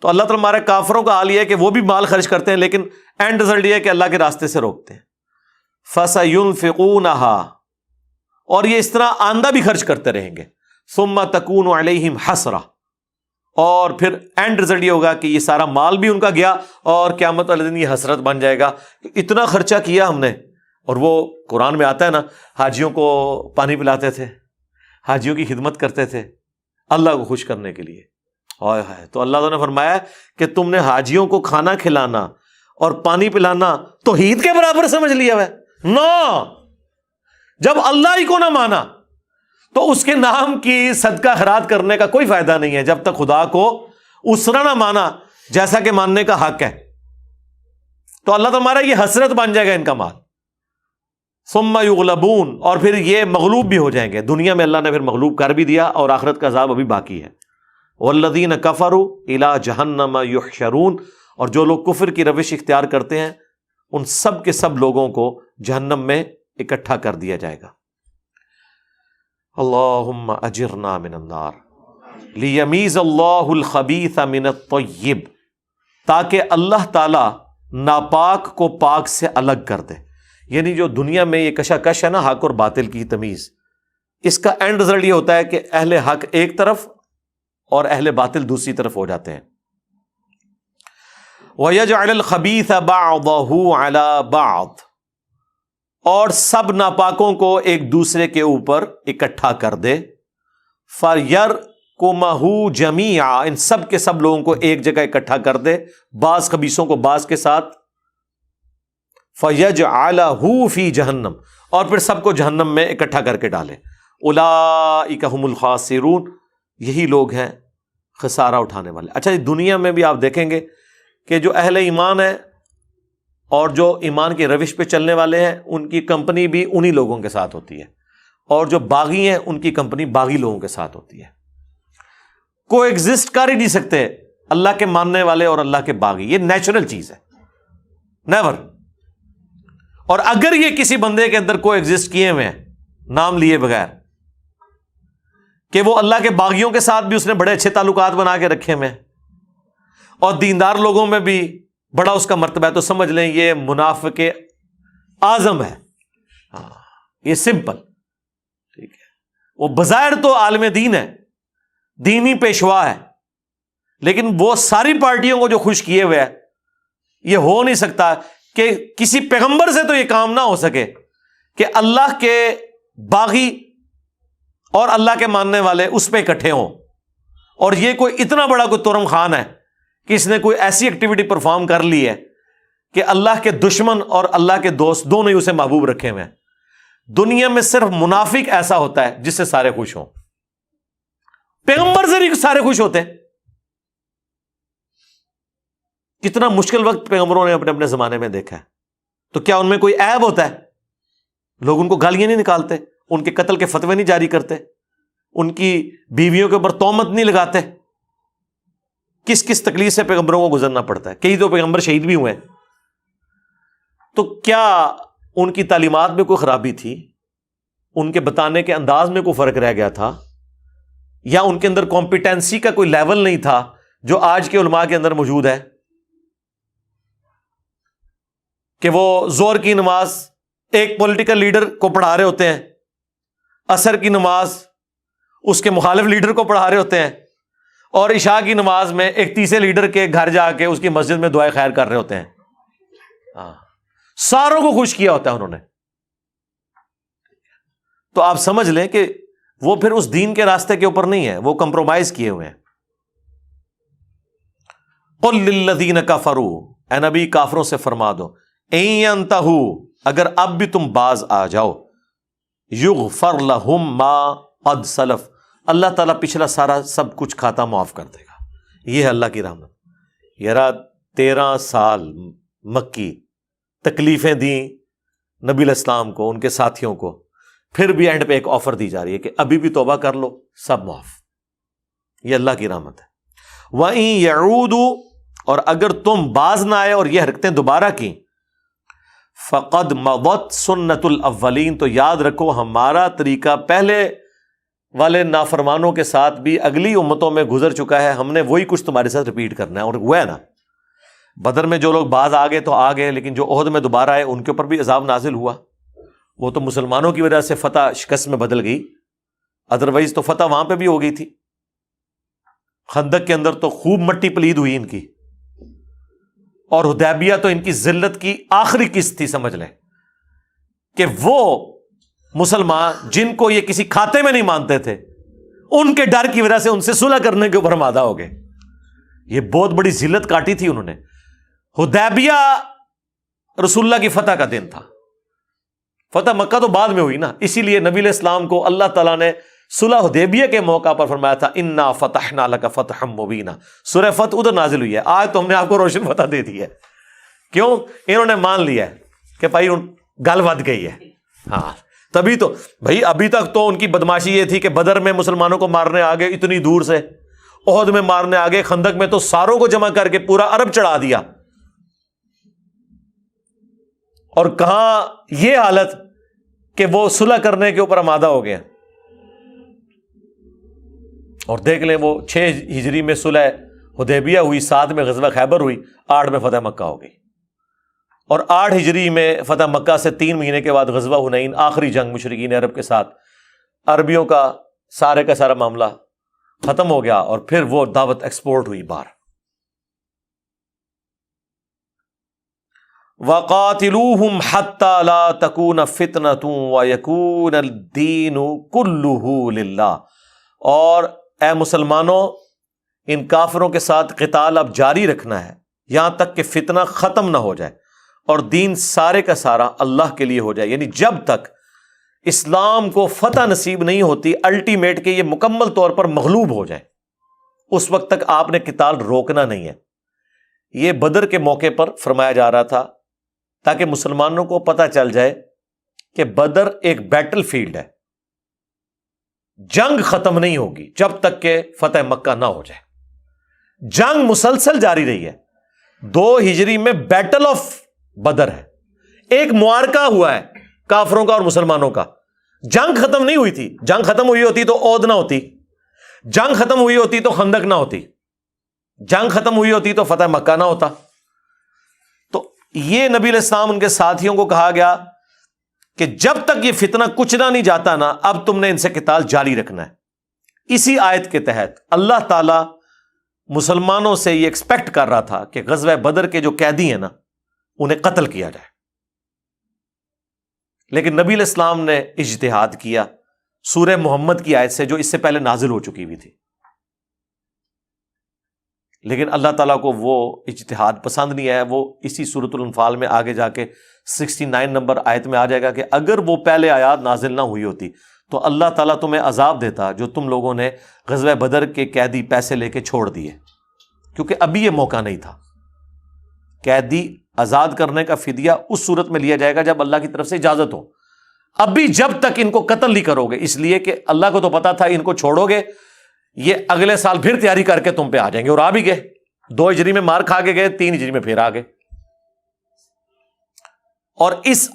تو اللہ تعالیٰ ہمارے کافروں کا حال یہ ہے کہ وہ بھی مال خرچ کرتے ہیں، لیکن اینڈ رزلٹ یہ ہے کہ اللہ کے راستے سے روکتے ہیں. فَسَيُنْفِقُونَهَا، اور یہ اس طرح آندہ بھی خرچ کرتے رہیں گے. ثُمَّ تَكُونُ عَلَيْهِمْ حَسْرَةٌ، اور پھر اینڈ رزلٹ یہ ہوگا کہ یہ سارا مال بھی ان کا گیا، اور قیامت والے دن یہ حسرت بن جائے گا کہ اتنا خرچہ کیا ہم نے. اور وہ قرآن میں آتا ہے نا، حاجیوں کو پانی پلاتے تھے، حاجیوں کی خدمت کرتے تھے اللہ کو خوش کرنے کے لیے. تو اللہ تعالیٰ نے فرمایا کہ تم نے حاجیوں کو کھانا کھلانا اور پانی پلانا توحید کے برابر سمجھ لیا ہے. نو، جب اللہ ہی کو نہ مانا تو اس کے نام کی صدقہ خیرات کرنے کا کوئی فائدہ نہیں ہے جب تک خدا کو اسرا نہ مانا جیسا کہ ماننے کا حق ہے. تو اللہ تمہارا یہ حسرت بن جائے گا ان کا مال. ثم یغلبون، اور پھر یہ مغلوب بھی ہو جائیں گے. دنیا میں اللہ نے پھر مغلوب کر بھی دیا، اور آخرت کا عذاب ابھی باقی ہے. والذین کفروا الی جہنم یحشرون، اور جو لوگ کفر کی روش اختیار کرتے ہیں ان سب کے سب لوگوں کو جہنم میں اکٹھا کر دیا جائے گا. اللہم اجرنا من النار لیمیز اللہ الخبیث من الطیب، تاکہ اللہ تعالی ناپاک کو پاک سے الگ کر دے. یعنی جو دنیا میں یہ کشاکش ہے نا حق اور باطل کی تمیز، اس کا اینڈ رزلٹ یہ ہوتا ہے کہ اہل حق ایک طرف اور اہل باطل دوسری طرف ہو جاتے ہیں. وَيَجْعَلَ الْخَبِيثَ بَعْضَهُ عَلَى بَعْضٍ، اور سب ناپاکوں کو ایک دوسرے کے اوپر اکٹھا کر دے. فَيَرْكُمَهُ جَمِيعًا، ان سب کے سب لوگوں کو ایک جگہ اکٹھا کر دے، بعض خبیثوں کو بعض کے ساتھ. فَيَجْعَلَهُ فِي جَهَنَّمَ، اور پھر سب کو جہنم میں اکٹھا کر کے ڈالے. اولئک هم الخاسرون، یہی لوگ ہیں خسارہ اٹھانے والے. اچھا، دنیا میں بھی آپ دیکھیں گے کہ جو اہل ایمان ہیں اور جو ایمان کی روش پہ چلنے والے ہیں، ان کی کمپنی بھی انہی لوگوں کے ساتھ ہوتی ہے، اور جو باغی ہیں ان کی کمپنی باغی لوگوں کے ساتھ ہوتی ہے. کو ایگزسٹ کر ہی نہیں سکتے اللہ کے ماننے والے اور اللہ کے باغی، یہ نیچرل چیز ہے، نیور. اور اگر یہ کسی بندے کے اندر کو ایگزسٹ کیے ہوئے ہیں نام لیے بغیر، کہ وہ اللہ کے باغیوں کے ساتھ بھی اس نے بڑے اچھے تعلقات بنا کے رکھے ہوئے ہیں، اور دیندار لوگوں میں بھی بڑا اس کا مرتبہ ہے، تو سمجھ لیں یہ منافق اعظم ہے. ہاں، یہ سمپل ٹھیک ہے. وہ بظاہر تو عالم دین ہے، دینی پیشوا ہے، لیکن وہ ساری پارٹیوں کو جو خوش کیے ہوئے ہے، یہ ہو نہیں سکتا کہ کسی پیغمبر سے تو یہ کام نہ ہو سکے کہ اللہ کے باغی اور اللہ کے ماننے والے اس پہ اکٹھے ہوں. اور یہ کوئی اتنا بڑا کوئی ترم خان ہے کہ اس نے کوئی ایسی ایکٹیویٹی پرفارم کر لی ہے کہ اللہ کے دشمن اور اللہ کے دوست دونوں ہی اسے محبوب رکھے ہوئے ہیں. دنیا میں صرف منافق ایسا ہوتا ہے جس سے سارے خوش ہوں، پیغمبر سے نہیں سارے خوش ہوتے. کتنا مشکل وقت پیغمبروں نے اپنے اپنے زمانے میں دیکھا ہے، تو کیا ان میں کوئی عیب ہوتا ہے؟ لوگ ان کو گالیاں نہیں نکالتے، ان کے قتل کے فتوے نہیں جاری کرتے، ان کی بیویوں کے اوپر تہمت نہیں لگاتے. کس کس تکلیف سے پیغمبروں کو گزرنا پڑتا ہے، کئی تو پیغمبر شہید بھی ہوئے ہیں. تو کیا ان کی تعلیمات میں کوئی خرابی تھی؟ ان کے بتانے کے انداز میں کوئی فرق رہ گیا تھا؟ یا ان کے اندر کمپیٹنسی کا کوئی لیول نہیں تھا جو آج کے علماء کے اندر موجود ہے، کہ وہ ظہر کی نماز ایک پولیٹیکل لیڈر کو پڑھا رہے ہوتے ہیں، عصر کی نماز اس کے مخالف لیڈر کو پڑھا رہے ہوتے ہیں، اور عشاء کی نماز میں ایک تیسرے لیڈر کے گھر جا کے اس کی مسجد میں دعائے خیر کر رہے ہوتے ہیں. ساروں کو خوش کیا ہوتا ہے انہوں نے. تو آپ سمجھ لیں کہ وہ پھر اس دین کے راستے کے اوپر نہیں ہے، وہ کمپرومائز کیے ہوئے ہیں. قل للذین کفروا، اے نبی کافروں سے فرما دو، ان ینتہوا، اگر اب بھی تم باز آ جاؤ، یغفر لہم ما قد سلف، اللہ تعالیٰ پچھلا سارا سب کچھ کھاتا معاف کر دے گا. یہ ہے اللہ کی رحمت. یارا 13 سال مکی تکلیفیں دیں نبی علیہ السلام کو، ان کے ساتھیوں کو، پھر بھی اینڈ پہ ایک آفر دی جا رہی ہے کہ ابھی بھی توبہ کر لو، سب معاف. یہ اللہ کی رحمت ہے. وَإِن يَعُودُوا، اور اگر تم باز نہ آئے اور یہ حرکتیں دوبارہ کی، فقد مضت سنت الاولین، تو یاد رکھو ہمارا طریقہ پہلے والے نافرمانوں کے ساتھ بھی اگلی امتوں میں گزر چکا ہے، ہم نے وہی کچھ تمہارے ساتھ ریپیٹ کرنا ہے. اور وہ ہے نا، بدر میں جو لوگ باز آ گئے تو آ گئے، لیکن جو احد میں دوبارہ آئے ان کے اوپر بھی عذاب نازل ہوا. وہ تو مسلمانوں کی وجہ سے فتح شکست میں بدل گئی، ادروائز تو فتح وہاں پہ بھی ہو گئی تھی. خندق کے اندر تو خوب مٹی پلید ہوئی ان کی، اور حدیبیہ تو ان کی ذلت کی آخری قسط تھی. سمجھ لیں کہ وہ مسلمان جن کو یہ کسی کھاتے میں نہیں مانتے تھے، ان کے ڈر کی وجہ سے ان سے صلح کرنے کے اوپر آمادہ ہو گئے. یہ بہت بڑی ذلت کاٹی تھی انہوں نے. حدیبیہ رسول اللہ کی فتح کا دن تھا، فتح مکہ تو بعد میں ہوئی نا. اسی لیے نبی علیہ السلام کو اللہ تعالیٰ نے صلح حدیبیہ کے موقع پر فرمایا تھا انا فتحنا لک فتحا مبینا. سورہ فتح ادھر نازل ہوئی ہے. آج تو ہم نے آپ کو روشن فتح دے دی ہے. کیوں؟ انہوں نے مان لیا ہے کہ بھائی گل ود گئی ہے. ہاں تبھی تو بھائی، ابھی تک تو ان کی بدماشی یہ تھی کہ بدر میں مسلمانوں کو مارنے آگے اتنی دور سے، احد میں مارنے آگے، خندق میں تو ساروں کو جمع کر کے پورا عرب چڑھا دیا. اور کہاں یہ حالت کہ وہ صلح کرنے کے اوپر آمادہ ہو گئے. اور دیکھ لیں وہ 6 ہجری میں صلح حدیبیہ ہوئی، 7 میں غزوہ خیبر ہوئی، 8 میں فتح مکہ ہو گئی. اور 8 ہجری میں فتح مکہ سے 3 مہینے کے بعد غزوہ حنین، آخری جنگ مشرکین عرب کے ساتھ. عربیوں کا سارے کا سارا معاملہ ختم ہو گیا، اور پھر وہ دعوت ایکسپورٹ ہوئی باہر. وَقَاتِلُوهُمْ حَتَّى لَا تَكُونَ فِتْنَةٌ وَيَكُونَ الدِّينُ كُلُّهُ لِلَّهِ، اور اے مسلمانوں ان کافروں کے ساتھ قتال اب جاری رکھنا ہے یہاں تک کہ فتنہ ختم نہ ہو جائے اور دین سارے کا سارا اللہ کے لیے ہو جائے. یعنی جب تک اسلام کو فتح نصیب نہیں ہوتی الٹیمیٹ کہ یہ مکمل طور پر مغلوب ہو جائے، اس وقت تک آپ نے قتال روکنا نہیں ہے. یہ بدر کے موقع پر فرمایا جا رہا تھا تاکہ مسلمانوں کو پتہ چل جائے کہ بدر ایک بیٹل فیلڈ ہے، جنگ ختم نہیں ہوگی جب تک کہ فتح مکہ نہ ہو جائے. جنگ مسلسل جاری رہی ہے. 2 ہجری میں بیٹل آف بدر ہے، ایک معرکہ ہوا ہے کافروں کا اور مسلمانوں کا. جنگ ختم نہیں ہوئی تھی. جنگ ختم ہوئی ہوتی تو عہد نہ ہوتی، جنگ ختم ہوئی ہوتی تو خندق نہ ہوتی، جنگ ختم ہوئی ہوتی تو فتح مکہ نہ ہوتا. تو یہ نبی علیہ السلام ان کے ساتھیوں کو کہا گیا کہ جب تک یہ فتنہ کچلا نہیں جاتا نا، اب تم نے ان سے قتال جاری رکھنا ہے. اسی آیت کے تحت اللہ تعالی مسلمانوں سے یہ ایکسپیکٹ کر رہا تھا کہ غزوہ بدر کے جو قیدی ہیں نا انہیں قتل کیا جائے، لیکن نبی علیہ السلام نے اجتہاد کیا سورہ محمد کی آیت سے جو اس سے پہلے نازل ہو چکی ہوئی تھی. لیکن اللہ تعالیٰ کو وہ اجتہاد پسند نہیں آیا. وہ اسی سورۃ الانفال میں آگے جا کے 69 نمبر آیت میں آ جائے گا کہ اگر وہ پہلے آیات نازل نہ ہوئی ہوتی تو اللہ تعالیٰ تمہیں عذاب دیتا جو تم لوگوں نے غزوہ بدر کے قیدی پیسے لے کے چھوڑ دیے، کیونکہ ابھی یہ موقع نہیں تھا. قیدی آزاد کرنے کا فدیہ اس صورت میں لیا جائے گا جب اللہ کی طرف سے اجازت ہو. ابھی جب تک ان کو قتل نہیں کرو گے، اس لیے کہ اللہ کو تو پتا تھا ان کو چھوڑو گے یہ اگلے سال پھر تیاری کر کے تم پہ آ جائیں گے، اور آ بھی گئے. 2 ہجری میں مار کھا کے گئے، 3 ہجری میں پھر آ گئے. اور اس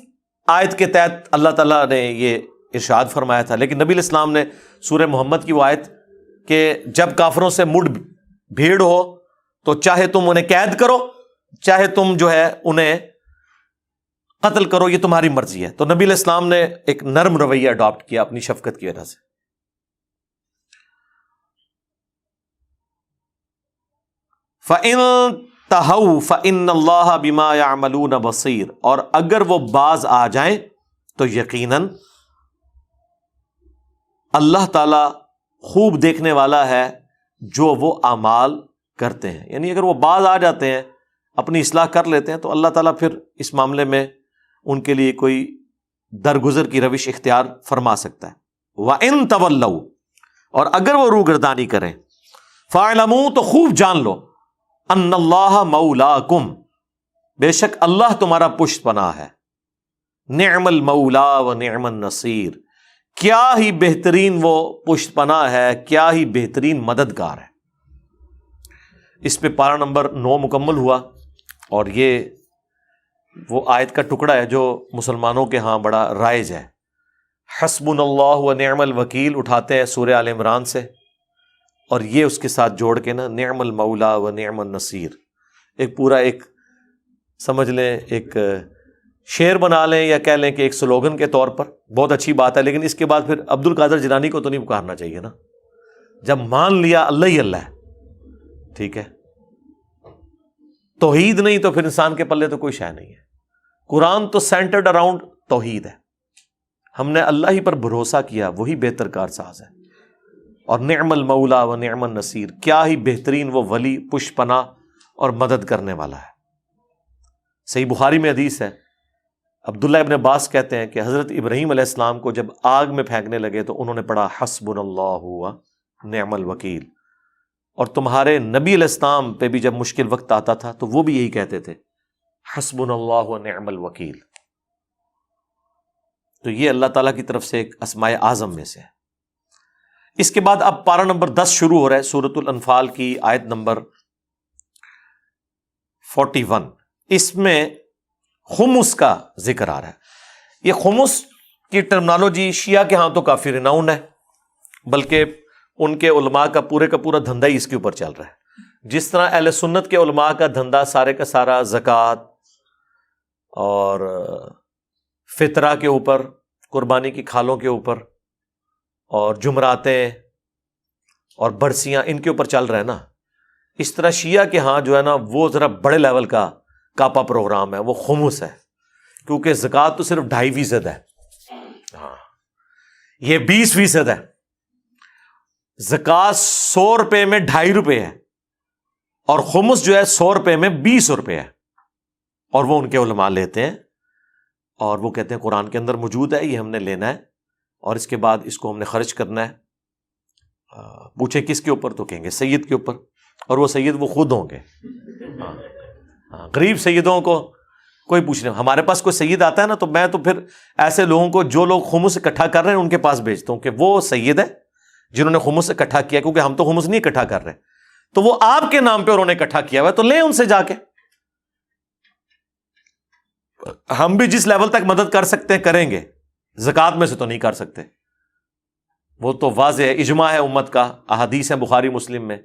آیت کے تحت اللہ تعالیٰ نے یہ ارشاد فرمایا تھا. لیکن نبی علیہ السلام نے سورہ محمد کی وہ آیت کہ جب کافروں سے مڈ بھیڑ ہو تو چاہے تم انہیں قید کرو چاہے تم جو ہے انہیں قتل کرو، یہ تمہاری مرضی ہے. تو نبی علیہ السلام نے ایک نرم رویہ اڈاپٹ کیا اپنی شفقت کی وجہ سے. فَإِن تَهَوْا فَإِنَّ اللَّهَ بِمَا يَعْمَلُونَ بَصِيرٌ، اور اگر وہ باز آ جائیں تو یقیناً اللہ تعالی خوب دیکھنے والا ہے جو وہ اعمال کرتے ہیں. یعنی اگر وہ باز آ جاتے ہیں اپنی اصلاح کر لیتے ہیں تو اللہ تعالیٰ پھر اس معاملے میں ان کے لیے کوئی درگزر کی روش اختیار فرما سکتا ہے. وَإِن تَوَلَّوْا، اور اگر وہ روگردانی کریں، فَاعْلَمُوا، تو خوب جان لو، ان اللہ مولاکم، بے شک اللہ تمہارا پشت پناہ ہے. نعم المولا و نعم النصیر، کیا ہی بہترین وہ پشت پناہ ہے، کیا ہی بہترین مددگار ہے. اس پہ پارہ نمبر 9 مکمل ہوا، اور یہ وہ آیت کا ٹکڑا ہے جو مسلمانوں کے ہاں بڑا رائج ہے. حسبنا اللہ و نعم الوکیل اٹھاتے ہیں سورہ آل عمران سے، اور یہ اس کے ساتھ جوڑ کے نا نعم المولا و نعم النصیر، ایک پورا ایک سمجھ لیں ایک شعر بنا لیں یا کہہ لیں کہ ایک سلوگن کے طور پر. بہت اچھی بات ہے، لیکن اس کے بعد پھر عبد القادر جیلانی کو تو نہیں پکارنا چاہیے نا. جب مان لیا اللہ ہی اللہ ہے، ٹھیک ہے، توحید نہیں تو پھر انسان کے پلے تو کوئی شے نہیں ہے. قرآن تو سینٹرڈ اراؤنڈ توحید ہے. ہم نے اللہ ہی پر بھروسہ کیا، وہی بہتر کار ساز ہے. اور نعم المولا و نعم النصیر، کیا ہی بہترین وہ ولی، پشت پناہ اور مدد کرنے والا ہے. صحیح بخاری میں حدیث ہے، عبداللہ ابن عباس کہتے ہیں کہ حضرت ابراہیم علیہ السلام کو جب آگ میں پھینکنے لگے تو انہوں نے پڑھا حسبنا اللہ و نعم الوکیل. اور تمہارے نبی علیہ السلام پہ بھی جب مشکل وقت آتا تھا تو وہ بھی یہی کہتے تھے حسبنا اللہ و نعم الوکیل. تو یہ اللہ تعالیٰ کی طرف سے ایک اسماء اعظم میں سے ہے. اس کے بعد اب پارہ نمبر 10 شروع ہو رہا ہے، سورۃ الانفال کی آیت نمبر 41. اس میں خمس کا ذکر آ رہا ہے. یہ خمس کی ٹرمنالوجی شیعہ کے ہاں تو کافی ریناؤنڈ ہے، بلکہ ان کے علماء کا پورا دھندا ہی اس کے اوپر چل رہا ہے. جس طرح اہل سنت کے علماء کا دھندا سارے کا سارا زکوٰۃ اور فطرہ کے اوپر، قربانی کی کھالوں کے اوپر، اور جمراتیں اور برسیاں ان کے اوپر چل رہا ہے نا، اس طرح شیعہ کے ہاں جو ہے نا وہ ذرا بڑے لیول کا کاپا پروگرام ہے وہ خمس ہے، کیونکہ زکوٰۃ تو صرف 2.5% ہے، ہاں یہ 20% ہے۔ زکوٰۃ 100 روپے میں 2.5 روپے ہے، اور خمس جو ہے 100 روپے میں 20 روپے ہے، اور وہ ان کے علماء لیتے ہیں اور وہ کہتے ہیں قرآن کے اندر موجود ہے، یہ ہم نے لینا ہے اور اس کے بعد اس کو ہم نے خرچ کرنا ہے۔ پوچھیں کس کے اوپر؟ تو کہیں گے سید کے اوپر، اور وہ سید وہ خود ہوں گے۔ غریب سیدوں کو کوئی پوچھ نہیں، ہمارے پاس کوئی سید آتا ہے نا تو میں تو پھر ایسے لوگوں کو جو لوگ خمس اکٹھا کر رہے ہیں ان کے پاس بھیجتا ہوں کہ وہ سید ہے جنہوں نے خمس اکٹھا کیا، کیونکہ ہم تو خمس نہیں اکٹھا کر رہے، تو وہ آپ کے نام پہ انہوں نے اکٹھا کیا ہوا ہے، تو لیں ان سے جا کے۔ ہم بھی جس لیول تک مدد کر سکتے ہیں کریں گے، زکوٰۃ میں سے تو نہیں کر سکتے، وہ تو واضح ہے، اجماع ہے امت کا، احادیث ہے بخاری مسلم میں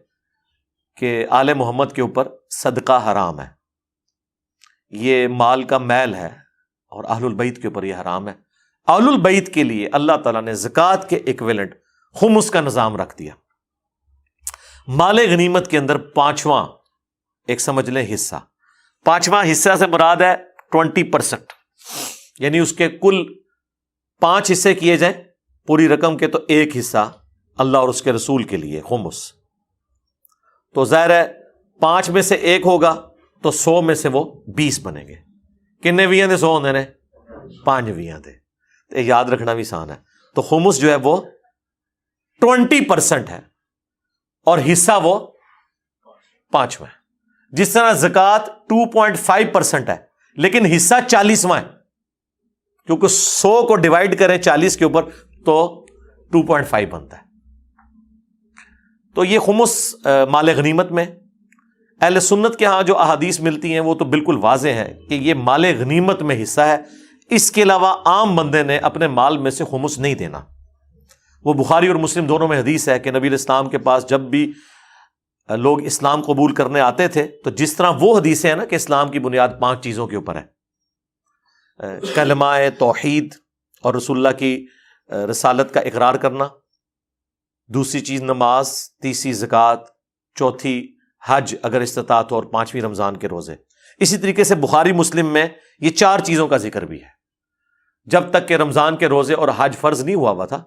کہ آل محمد کے اوپر صدقہ حرام ہے، یہ مال کا میل ہے، اور اہل البیت کے اوپر یہ حرام ہے۔ اہل البیت کے لیے اللہ تعالیٰ نے زکوٰۃ کے ایکویلنٹ خمس کا نظام رکھ دیا۔ مال غنیمت کے اندر 5واں ایک سمجھ لیں حصہ، 5واں حصہ سے مراد ہے 20%، یعنی اس کے کل 5 حصے کیے جائیں پوری رقم کے، تو 1 حصہ اللہ اور اس کے رسول کے لیے خمس، تو ظاہر ہے 5 میں سے 1 ہوگا تو 100 میں سے وہ 20 بنیں گے۔ کنے ویاں دے 100 ہوندے نے؟ 5 ویاں دے، تو یاد رکھنا بھی آسان ہے۔ تو خمس جو ہے وہ 20% ہے اور حصہ وہ 5واں ہے۔ جس طرح زکوٰۃ 2.5% ہے لیکن حصہ 40واں ہے، کیونکہ 100 کو ڈیوائڈ کریں 40 کے اوپر تو 2.5 بنتا ہے۔ تو یہ خمس مال غنیمت میں، اہل سنت کے ہاں جو احادیث ملتی ہیں وہ تو بالکل واضح ہے کہ یہ مال غنیمت میں حصہ ہے، اس کے علاوہ عام بندے نے اپنے مال میں سے خمس نہیں دینا۔ وہ بخاری اور مسلم دونوں میں حدیث ہے کہ نبی علیہ السلام کے پاس جب بھی لوگ اسلام قبول کرنے آتے تھے تو جس طرح وہ حدیثیں ہیں نا کہ اسلام کی بنیاد 5 چیزوں کے اوپر ہے، کلمہ توحید اور رسول اللہ کی رسالت کا اقرار کرنا، دوسری چیز نماز، تیسری زکوٰۃ، چوتھی حج اگر استطاعت ہو، اور 5ویں رمضان کے روزے۔ اسی طریقے سے بخاری مسلم میں یہ 4 چیزوں کا ذکر بھی ہے۔ جب تک کہ رمضان کے روزے اور حج فرض نہیں ہوا تھا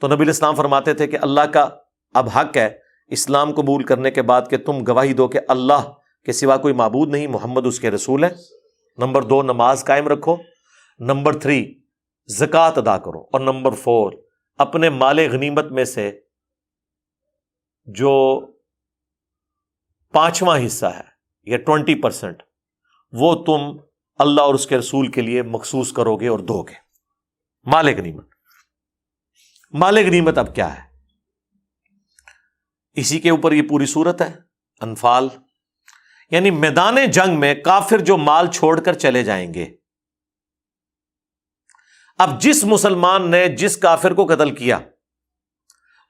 تو نبی علیہ السلام فرماتے تھے کہ اللہ کا اب حق ہے اسلام قبول کرنے کے بعد کہ تم گواہی دو کہ اللہ کے سوا کوئی معبود نہیں، محمد اس کے رسول ہے۔ نمبر 2 نماز قائم رکھو، نمبر 3 زکوٰۃ ادا کرو، اور نمبر 4 اپنے مال غنیمت میں سے جو 5واں حصہ ہے یا 20% وہ تم اللہ اور اس کے رسول کے لیے مخصوص کرو گے اور دو گے۔ مال غنیمت، مال غنیمت اب کیا ہے؟ اسی کے اوپر یہ پوری صورت ہے، انفال، یعنی میدان جنگ میں کافر جو مال چھوڑ کر چلے جائیں گے۔ اب جس مسلمان نے جس کافر کو قتل کیا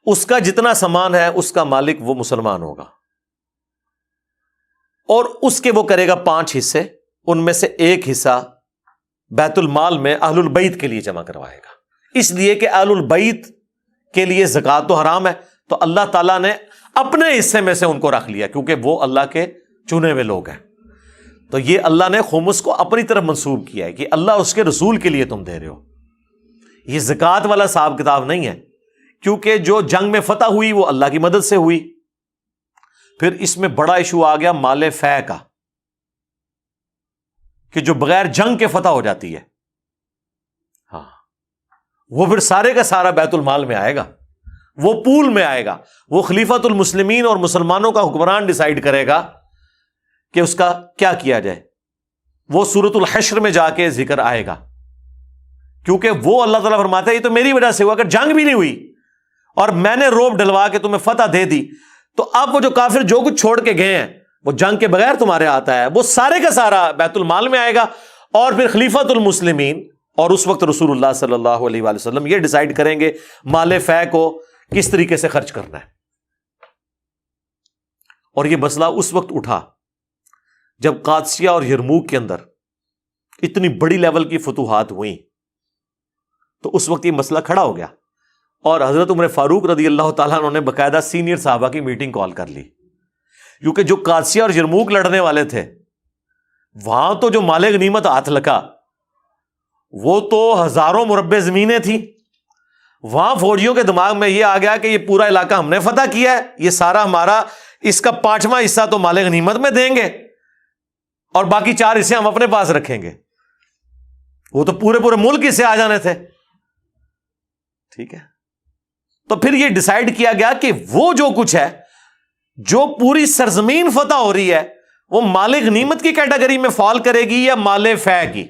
اس کا جتنا سامان ہے اس کا مالک وہ مسلمان ہوگا، اور اس کے وہ کرے گا 5 حصے، ان میں سے 1 حصہ بیت المال میں اہل البیت کے لیے جمع کروائے گا، اس لیے کہ اہل البیت کے لیے زکوٰۃ تو حرام ہے، تو اللہ تعالیٰ نے اپنے حصے میں سے ان کو رکھ لیا کیونکہ وہ اللہ کے چنے ہوئے لوگ ہیں۔ تو یہ اللہ نے خمس کو اپنی طرف منسوب کیا ہے کہ اللہ اس کے رسول کے لیے تم دے رہے ہو، یہ زکوٰۃ والا حساب کتاب نہیں ہے، کیونکہ جو جنگ میں فتح ہوئی وہ اللہ کی مدد سے ہوئی۔ پھر اس میں بڑا ایشو آ گیا مال فے کا، کہ جو بغیر جنگ کے فتح ہو جاتی ہے، ہاں وہ پھر سارے کا سارا بیت المال میں آئے گا، وہ پول میں آئے گا، وہ خلیفۃ المسلمین اور مسلمانوں کا حکمران ڈیسائیڈ کرے گا کہ اس کا کیا کیا جائے، وہ سورۃ الحشر میں جا کے ذکر آئے گا، کیونکہ وہ اللہ تعالیٰ فرماتا ہے یہ تو میری وجہ سے ہوا، اگر جنگ بھی نہیں ہوئی اور میں نے روب ڈلوا کے تمہیں فتح دے دی تو اب وہ جو کافر جو کچھ چھوڑ کے گئے ہیں وہ جنگ کے بغیر تمہارے آتا ہے، وہ سارے کا سارا بیت المال میں آئے گا، اور پھر خلیفۃ المسلمین اور اس وقت رسول اللہ صلی اللہ علیہ وآلہ وسلم یہ ڈیسائیڈ کریں گے مال فے کو کس طریقے سے خرچ کرنا ہے۔ اور یہ مسئلہ اس وقت اٹھا جب قادسیہ اور یرموک کے اندر اتنی بڑی لیول کی فتوحات ہوئیں، تو اس وقت یہ مسئلہ کھڑا ہو گیا، اور حضرت عمر فاروق رضی اللہ تعالیٰ عنہ نے باقاعدہ سینئر صحابہ کی میٹنگ کال کر لی، کیونکہ جو قادسیہ اور یرموک لڑنے والے تھے وہاں تو جو مال غنیمت ہاتھ لگا وہ تو ہزاروں مربع زمینیں تھیں. وہاں فوجیوں کے دماغ میں یہ آ گیا کہ یہ پورا علاقہ ہم نے فتح کیا ہے, یہ سارا ہمارا, اس کا 5واں حصہ تو مال غنیمت میں دیں گے اور باقی 4 حصے ہم اپنے پاس رکھیں گے. وہ تو پورے ملک سے آ جانے تھے. ٹھیک ہے, تو پھر یہ ڈیسائیڈ کیا گیا کہ وہ جو کچھ ہے, جو پوری سرزمین فتح ہو رہی ہے, وہ مال غنیمت کی کیٹیگری میں فال کرے گی یا مال فے کی.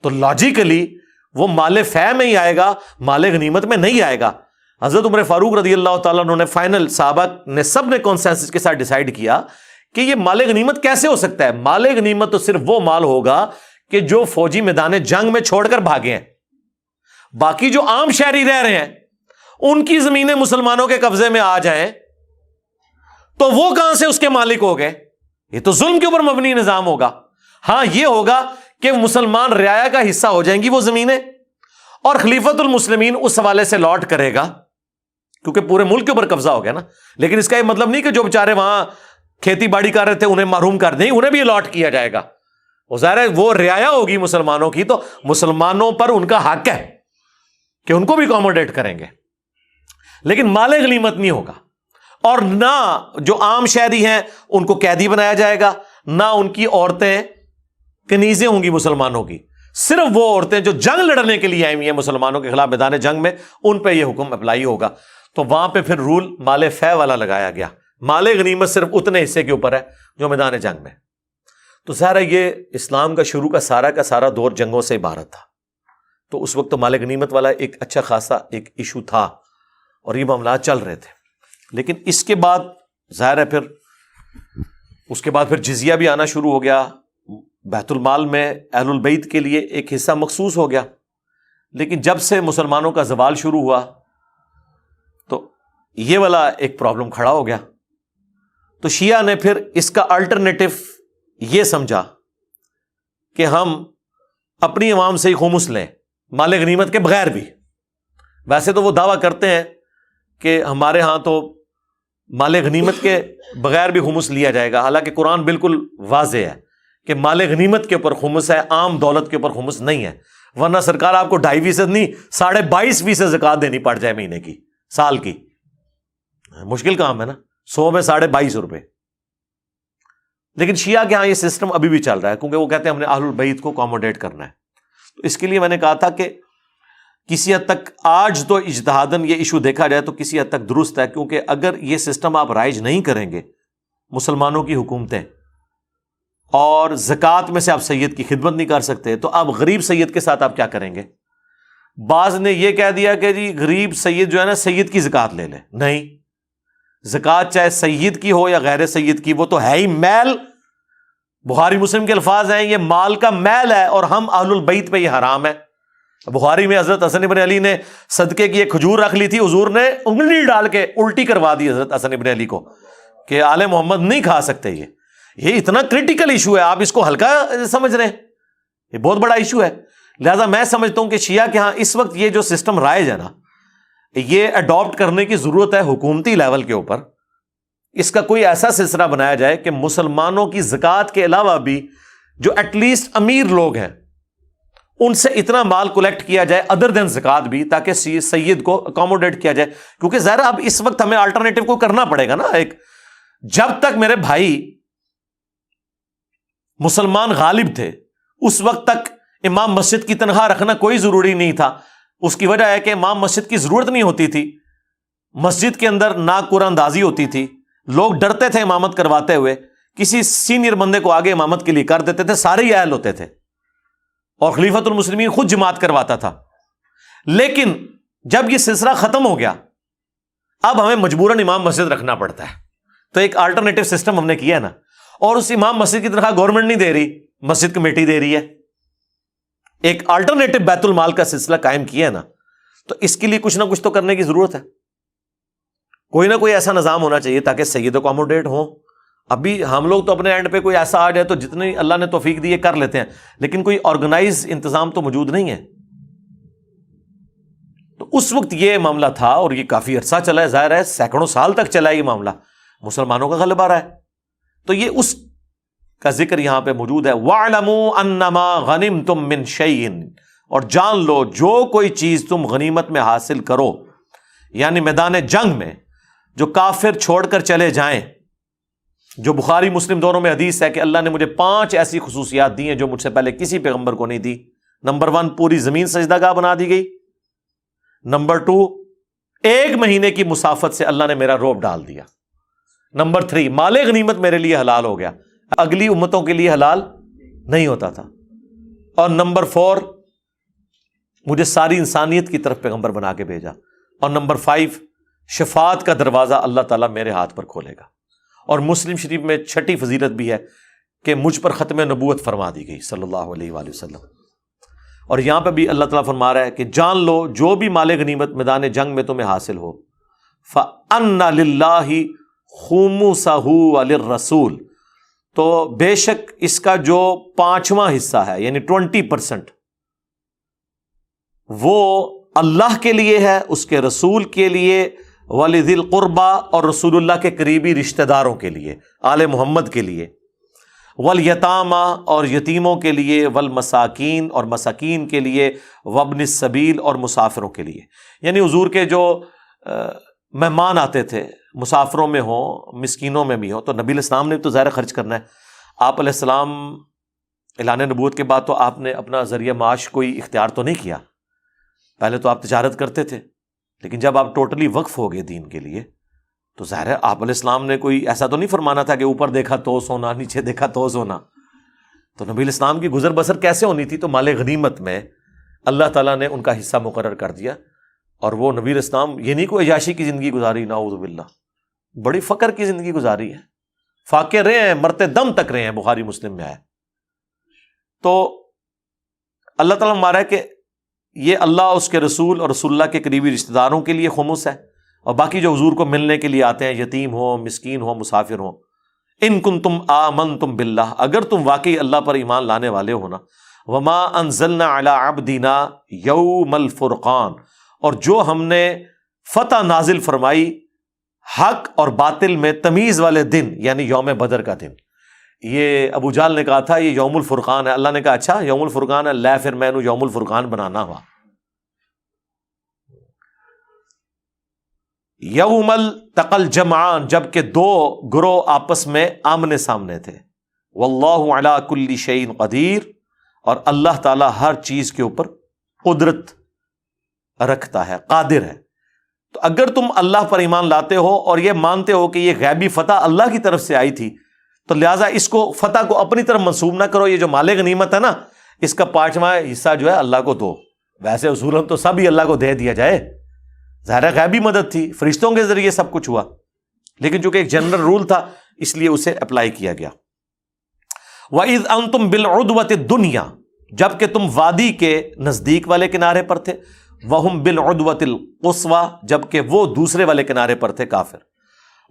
تو لاجیکلی وہ مال فے میں ہی آئے گا, مال غنیمت میں نہیں آئے گا. حضرت عمر فاروق رضی اللہ تعالیٰ عنہ نے فائنل, صحابہ نے سب نے کنسنسس کے ساتھ ڈیسائیڈ کیا کہ یہ مال غنیمت کیسے ہو سکتا ہے. مال غنیمت تو صرف وہ مال ہوگا کہ جو فوجی میدان جنگ میں چھوڑ کر بھاگے ہیں. باقی جو عام شہری رہ رہے ہیں ان کی زمینیں مسلمانوں کے قبضے میں آ جائیں تو وہ کہاں سے اس کے مالک ہو گئے؟ یہ تو ظلم کے اوپر مبنی نظام ہوگا. ہاں یہ ہوگا کہ مسلمان رعایا کا حصہ ہو جائیں گی وہ زمینیں, اور خلیفۃ المسلمین اس حوالے سے لاٹ کرے گا کیونکہ پورے ملک کے اوپر قبضہ ہو گیا نا. لیکن اس کا یہ مطلب نہیں کہ جو بیچارے وہاں کھیتی باڑی کر رہے تھے انہیں محروم کر دیں, انہیں بھی الاٹ کیا جائے گا. وہ ظاہر ہے وہ رعایا ہوگی مسلمانوں کی, تو مسلمانوں پر ان کا حق ہے کہ ان کو بھی اکوموڈیٹ کریں گے, لیکن مال غنیمت نہیں ہوگا. اور نہ جو عام شہری ہیں ان کو قیدی بنایا جائے گا, نہ ان کی عورتیں کنیزیں ہوں گی مسلمانوں کی. صرف وہ عورتیں جو جنگ لڑنے کے لیے آئی ہوئی ہیں مسلمانوں کے خلاف میدان جنگ میں, ان پہ یہ حکم اپلائی ہوگا. تو وہاں پہ پھر رول مال فے والا لگایا گیا. مال غنیمت صرف اتنے حصے کے اوپر ہے جو میدان جنگ میں. تو ظاہر ہے یہ اسلام کا شروع کا سارا دور جنگوں سے عبارت تھا. تو اس وقت تو مال غنیمت والا ایک اچھا خاصا ایک ایشو تھا اور یہ معاملات چل رہے تھے. لیکن اس کے بعد ظاہر ہے پھر اس کے بعد پھر جزیہ بھی آنا شروع ہو گیا. بیت المال میں اہل البیت کے لیے ایک حصہ مخصوص ہو گیا. لیکن جب سے مسلمانوں کا زوال شروع ہوا تو یہ والا ایک پرابلم کھڑا ہو گیا. تو شیعہ نے پھر اس کا الٹرنیٹو یہ سمجھا کہ ہم اپنی عوام سے ہی خمس لیں مال غنیمت کے بغیر بھی. ویسے تو وہ دعویٰ کرتے ہیں کہ ہمارے ہاں تو مال غنیمت کے بغیر بھی خمس لیا جائے گا, حالانکہ قرآن بالکل واضح ہے کہ مال غنیمت کے اوپر خمس ہے, عام دولت کے اوپر خمس نہیں ہے. ورنہ سرکار آپ کو 2.5% نہیں 22.5% زکوٰۃ دینی پڑ جائے مہینے کی, سال کی. مشکل کام ہے نا, 100 میں 22.5 روپے. لیکن شیعہ کے ہاں یہ سسٹم ابھی بھی چل رہا ہے کیونکہ وہ کہتے ہیں ہم نے اہل البیت کو اکوموڈیٹ کرنا ہے. تو اس کے لیے میں نے کہا تھا کہ کسی حد تک آج تو اجتہاداً یہ ایشو دیکھا جائے تو کسی حد تک درست ہے, کیونکہ اگر یہ سسٹم آپ رائج نہیں کریں گے مسلمانوں کی حکومتیں, اور زکوٰۃ میں سے آپ سید کی خدمت نہیں کر سکتے, تو آپ غریب سید کے ساتھ آپ کیا کریں گے؟ بعض نے یہ کہہ دیا کہ جی غریب سید جو ہے نا سید کی زکوٰۃ لے لے. نہیں, زکوٰۃ چاہے سید کی ہو یا غیر سید کی, وہ تو ہے ہی میل. بخاری مسلم کے الفاظ ہیں یہ مال کا میل ہے اور ہم اہل البیت پہ یہ حرام ہے. بخاری میں حضرت حسن ابن علی نے صدقے کی ایک کھجور رکھ لی تھی, حضور نے انگلی ڈال کے الٹی کروا دی حضرت حسن ابن علی کو کہ آل محمد نہیں کھا سکتے. یہ اتنا کریٹیکل ایشو ہے, آپ اس کو ہلکا سمجھ رہے ہیں, یہ بہت بڑا ایشو ہے. لہذا میں سمجھتا ہوں کہ شیعہ کے ہاں اس وقت یہ جو سسٹم رائج ہے نا, یہ اڈاپٹ کرنے کی ضرورت ہے حکومتی لیول کے اوپر. اس کا کوئی ایسا سلسلہ بنایا جائے کہ مسلمانوں کی زکوٰۃ کے علاوہ بھی جو ایٹ لیسٹ امیر لوگ ہیں ان سے اتنا مال کلیکٹ کیا جائے ادر دین زکوٰۃ بھی, تاکہ سید کو اکوموڈیٹ کیا جائے. کیونکہ ظاہر اب اس وقت ہمیں الٹرنیٹو کو کرنا پڑے گا نا. ایک جب تک میرے بھائی مسلمان غالب تھے اس وقت تک امام مسجد کی تنخواہ رکھنا کوئی ضروری نہیں تھا. اس کی وجہ ہے کہ امام مسجد کی ضرورت نہیں ہوتی تھی, مسجد کے اندر ناک قرآن اندازی ہوتی تھی, لوگ ڈرتے تھے امامت کرواتے ہوئے, کسی سینئر بندے کو آگے امامت کے لیے کر دیتے تھے, سارے ہی اہل ہوتے تھے, اور خلیفۃ المسلمین خود جماعت کرواتا تھا. لیکن جب یہ سلسلہ ختم ہو گیا اب ہمیں مجبوراً امام مسجد رکھنا پڑتا ہے. تو ایک الٹرنیٹو سسٹم ہم نے کیا ہے نا, اور اس امام مسجد کی تنخواہ گورنمنٹ نہیں دے رہی, مسجد کمیٹی دے رہی ہے. ایک الٹرنیٹو بیت المال کا سلسلہ قائم کیا ہے نا, تو اس کے لیے کچھ نہ کچھ تو کرنے کی ضرورت ہے. کوئی نہ کوئی ایسا نظام ہونا چاہیے تاکہ سید اکوموڈیٹ ہوں. ابھی ہم لوگ تو اپنے اینڈ پہ کوئی ایسا آ جائے تو جتنی اللہ نے توفیق دی ہے کر لیتے ہیں, لیکن کوئی آرگنائز انتظام تو موجود نہیں ہے. تو اس وقت یہ معاملہ تھا اور یہ کافی عرصہ چلا ہے, ظاہر ہے سینکڑوں سال تک چلا ہے یہ معاملہ, مسلمانوں کا غلبہ رہا ہے. تو یہ اس کا ذکر یہاں پہ موجود ہے. وَاعْلَمُوا أَنَّمَا غَنِمْتُم مِّن شَيْءٍ، اور جان لو جو کوئی چیز تم غنیمت میں حاصل کرو، یعنی میدان جنگ میں جو کافر چھوڑ کر چلے جائیں، جو بخاری مسلم دونوں میں حدیث ہے کہ اللہ نے مجھے 5 ایسی خصوصیات دی ہیں جو مجھ سے پہلے کسی پیغمبر کو نہیں دی. نمبر 1، پوری زمین سجدہ گاہ بنا دی گئی. نمبر 2، 1 مہینے کی مسافت سے اللہ نے میرا روب ڈال دیا. نمبر 3، مال غنیمت میرے لیے حلال ہو گیا، اگلی امتوں کے لیے حلال نہیں ہوتا تھا. اور نمبر 4، مجھے ساری انسانیت کی طرف پیغمبر بنا کے بھیجا. اور نمبر 5، شفاعت کا دروازہ اللہ تعالیٰ میرے ہاتھ پر کھولے گا. اور مسلم شریف میں 6ٹھی فضیلت بھی ہے کہ مجھ پر ختم نبوت فرما دی گئی صلی اللہ علیہ وآلہ وسلم. اور یہاں پہ بھی اللہ تعالیٰ فرما رہا ہے کہ جان لو جو بھی مال غنیمت میدان جنگ میں تمہیں حاصل ہو، فَأَنَّ لِلَّهِ خُمُسَهُ وَلِلرَّسُولِ، تو بے شک اس کا جو 5واں حصہ ہے یعنی 20%، وہ اللہ کے لیے ہے، اس کے رسول کے لیے، وَلِذِي الْقُرْبَى، اور رسول اللہ کے قریبی رشتہ داروں کے لیے، آل محمد کے لیے، وَالْيَتَامَى، اور یتیموں کے لیے، وَالْمَسَاكِين، اور مساکین کے لیے، وَابْنِ السَّبِيلِ، اور مسافروں کے لیے. یعنی حضور کے جو مہمان آتے تھے، مسافروں میں ہوں، مسکینوں میں بھی ہوں، تو نبی علیہ السلام نے تو ظاہر خرچ کرنا ہے. آپ علیہ السلام اعلان نبوت کے بعد تو آپ نے اپنا ذریعہ معاش کوئی اختیار تو نہیں کیا. پہلے تو آپ تجارت کرتے تھے، لیکن جب آپ ٹوٹلی وقف ہو گئے دین کے لیے تو ظاہر ہے آپ علیہ السلام نے کوئی ایسا تو نہیں فرمانا تھا کہ اوپر دیکھا تو سونا، نیچے دیکھا تو سونا. تو نبی علیہ السلام کی گزر بسر کیسے ہونی تھی؟ تو مال غنیمت میں اللہ تعالیٰ نے ان کا حصہ مقرر کر دیا. اور وہ نبی علیہ السلام یہ نہیں کوئی عیاشی کی زندگی گزاری، نعوذ باللہ، بڑی فقر کی زندگی گزاری ہے. فاقے رہے ہیں، مرتے دم تک رہے ہیں، بخاری مسلم میں آیا. تو اللہ تعالیٰ ہمارا ہے کہ یہ اللہ، اس کے رسول اور رسول اللہ کے قریبی رشتہ داروں کے لیے خمس ہے، اور باقی جو حضور کو ملنے کے لیے آتے ہیں، یتیم ہو، مسکین ہو، مسافر ہو. ان کنتم آمنتم باللہ، اگر تم واقعی اللہ پر ایمان لانے والے ہو نا. وما انزلنا علی عبدنا یوم الفرقان، اور جو ہم نے فتح نازل فرمائی حق اور باطل میں تمیز والے دن، یعنی یوم بدر کا دن. یہ ابو جہل نے کہا تھا یہ یوم الفرقان ہے. اللہ نے کہا اچھا یوم الفرقان ہے، لے پھر میں نے یوم الفرقان بنانا ہوا. یوم التقى الجمعان، جبکہ 2 گروہ آپس میں آمنے سامنے تھے. واللہ علی کل شیء قدیر، اور اللہ تعالیٰ ہر چیز کے اوپر قدرت رکھتا ہے، قادر ہے. تو اگر تم اللہ پر ایمان لاتے ہو اور یہ مانتے ہو کہ یہ غیبی فتح اللہ کی طرف سے آئی تھی، تو لہٰذا اس کو فتح کو اپنی طرف منسوب نہ کرو. یہ جو مال غنیمت ہے نا، اس کا 5واں حصہ جو ہے اللہ کو دو. ویسے اصولاً تو سب ہی اللہ کو دے دیا جائے، ظاہر غیبی مدد تھی، فرشتوں کے ذریعے سب کچھ ہوا، لیکن چونکہ ایک جنرل رول تھا اس لیے اسے اپلائی کیا گیا. وَإِذْ أَنْتُمْ بِالْعُدْوَةِ الدُّنْيَا، جب کہ تم وادی کے نزدیک والے کنارے پر تھے. وَهُمْ بِالْعُدْوَةِ الْقُصْوَى، جب کہ وہ دوسرے والے کنارے پر تھے کافر.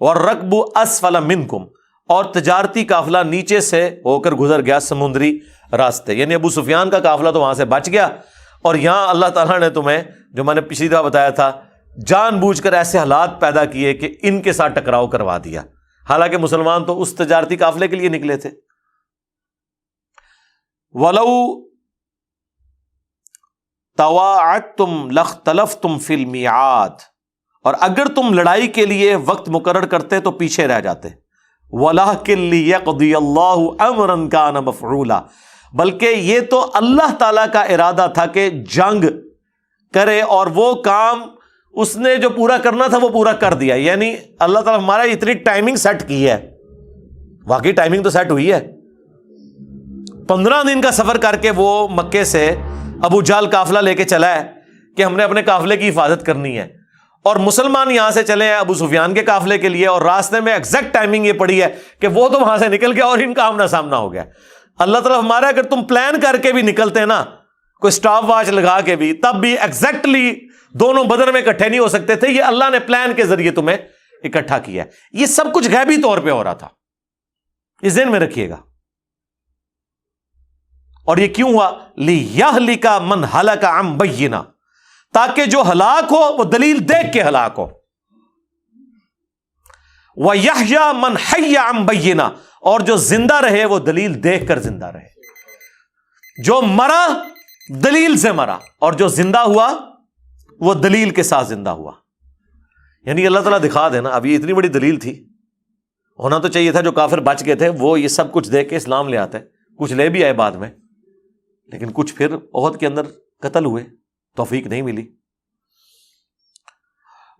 وَالرَّكْبُ أَسْفَلَ مِنْكُمْ، اور تجارتی قافلہ نیچے سے ہو کر گزر گیا سمندری راستے. یعنی ابو سفیان کا قافلہ تو وہاں سے بچ گیا، اور یہاں اللہ تعالیٰ نے تمہیں، جو میں نے پچھلی دفعہ بتایا تھا، جان بوجھ کر ایسے حالات پیدا کیے کہ ان کے ساتھ ٹکراؤ کروا دیا. حالانکہ مسلمان تو اس تجارتی قافلے کے لیے نکلے تھے. وَلَوْ تَوَاعَدْتُمْ لَاخْتَلَفْتُمْ فِي الْمِيعَادِ، اور اگر تم لڑائی کے لیے وقت مقرر کرتے تو پیچھے رہ جاتے. وَلَٰكِن لِّيَقْضِيَ اللَّهُ أَمْرًا كَانَ مَفْعُولًا، بلکہ یہ تو اللہ تعالیٰ کا ارادہ تھا کہ جنگ کرے، اور وہ کام اس نے جو پورا کرنا تھا وہ پورا کر دیا. یعنی اللہ تعالیٰ ہمارا اتنی ٹائمنگ سیٹ کی ہے، واقعی ٹائمنگ تو سیٹ ہوئی ہے. 15 دن کا سفر کر کے وہ مکے سے ابو جہل قافلہ لے کے چلا ہے کہ ہم نے اپنے قافلے کی حفاظت کرنی ہے، اور مسلمان یہاں سے چلے ہیں ابو سفیان کے قافلے کے لیے، اور راستے میں ایگزیکٹ ٹائمنگ یہ پڑی ہے کہ وہ تو وہاں سے نکل گیا اور ان کا آمنا سامنا ہو گیا. اللہ تعالیٰ ہمارا اگر تم پلان کر کے بھی نکلتے نا، کوئی سٹاپ واچ لگا کے بھی، تب بھی ایگزیکٹلی دونوں بدر میں اکٹھے نہیں ہو سکتے تھے. یہ اللہ نے پلان کے ذریعے تمہیں اکٹھا کیا ہے. یہ سب کچھ غیبی طور پہ ہو رہا تھا، اس ذہن میں رکھیے گا. اور یہ کیوں ہوا؟ لِيَهْلِكَ مَنْ هَلَكَ عَنْ بَيِّنَةٍ، تاکہ جو ہلاک ہو وہ دلیل دیکھ کے ہلاک ہو. وَيَحْيَا مَنْ حَيَّ عَنْ بَيِّنَةٍ، اور جو زندہ رہے وہ دلیل دیکھ کر زندہ رہے، جو مرا دلیل سے مرا، اور جو زندہ ہوا وہ دلیل کے ساتھ زندہ ہوا۔ یعنی اللہ تعالیٰ دکھا دینا، اب یہ اتنی بڑی دلیل تھی، ہونا تو چاہیے تھا جو کافر بچ گئے تھے وہ یہ سب کچھ دیکھ کے اسلام لے آتے، کچھ لے بھی آئے بعد میں، لیکن کچھ پھر احد کے اندر قتل ہوئے، توفیق نہیں ملی۔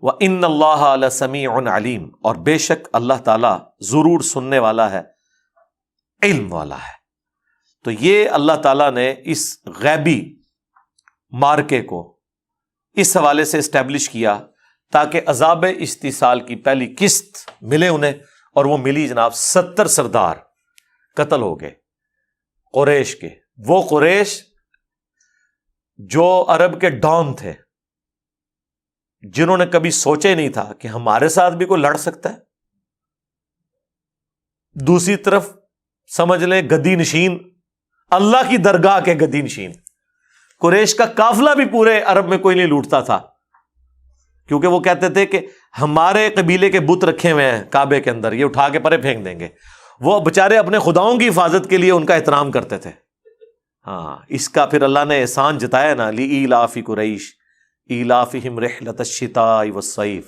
وَإِنَّ اللَّهَ لَسَمِيعٌ عَلِيمٌ، اور بے شک اللہ تعالیٰ ضرور سننے والا ہے، علم والا ہے۔ تو یہ اللہ تعالیٰ نے اس غیبی مارکے کو اس حوالے سے اسٹیبلش کیا تاکہ عذاب استیصال کی پہلی قسط ملے انہیں، اور وہ ملی جناب۔ 70 سردار قتل ہو گئے قریش کے، وہ قریش جو عرب کے ڈان تھے، جنہوں نے کبھی سوچے نہیں تھا کہ ہمارے ساتھ بھی کوئی لڑ سکتا ہے۔ دوسری طرف سمجھ لیں گدی نشین، اللہ کی درگاہ کے گدی نشین، قریش کا قافلہ بھی پورے عرب میں کوئی نہیں لوٹتا تھا، کیونکہ وہ کہتے تھے کہ ہمارے قبیلے کے بت رکھے ہوئے ہیں کعبے کے اندر، یہ اٹھا کے پرے پھینک دیں گے۔ وہ بےچارے اپنے خداؤں کی حفاظت کے لیے ان کا احترام کرتے تھے۔ ہاں، اس کا پھر اللہ نے احسان جتایا نا، لِإِيلَافِ قُرَيْشٍ إِيلَافِهِمْ رِحْلَةَ الشِّتَاءِ وَالصَّيْفِ۔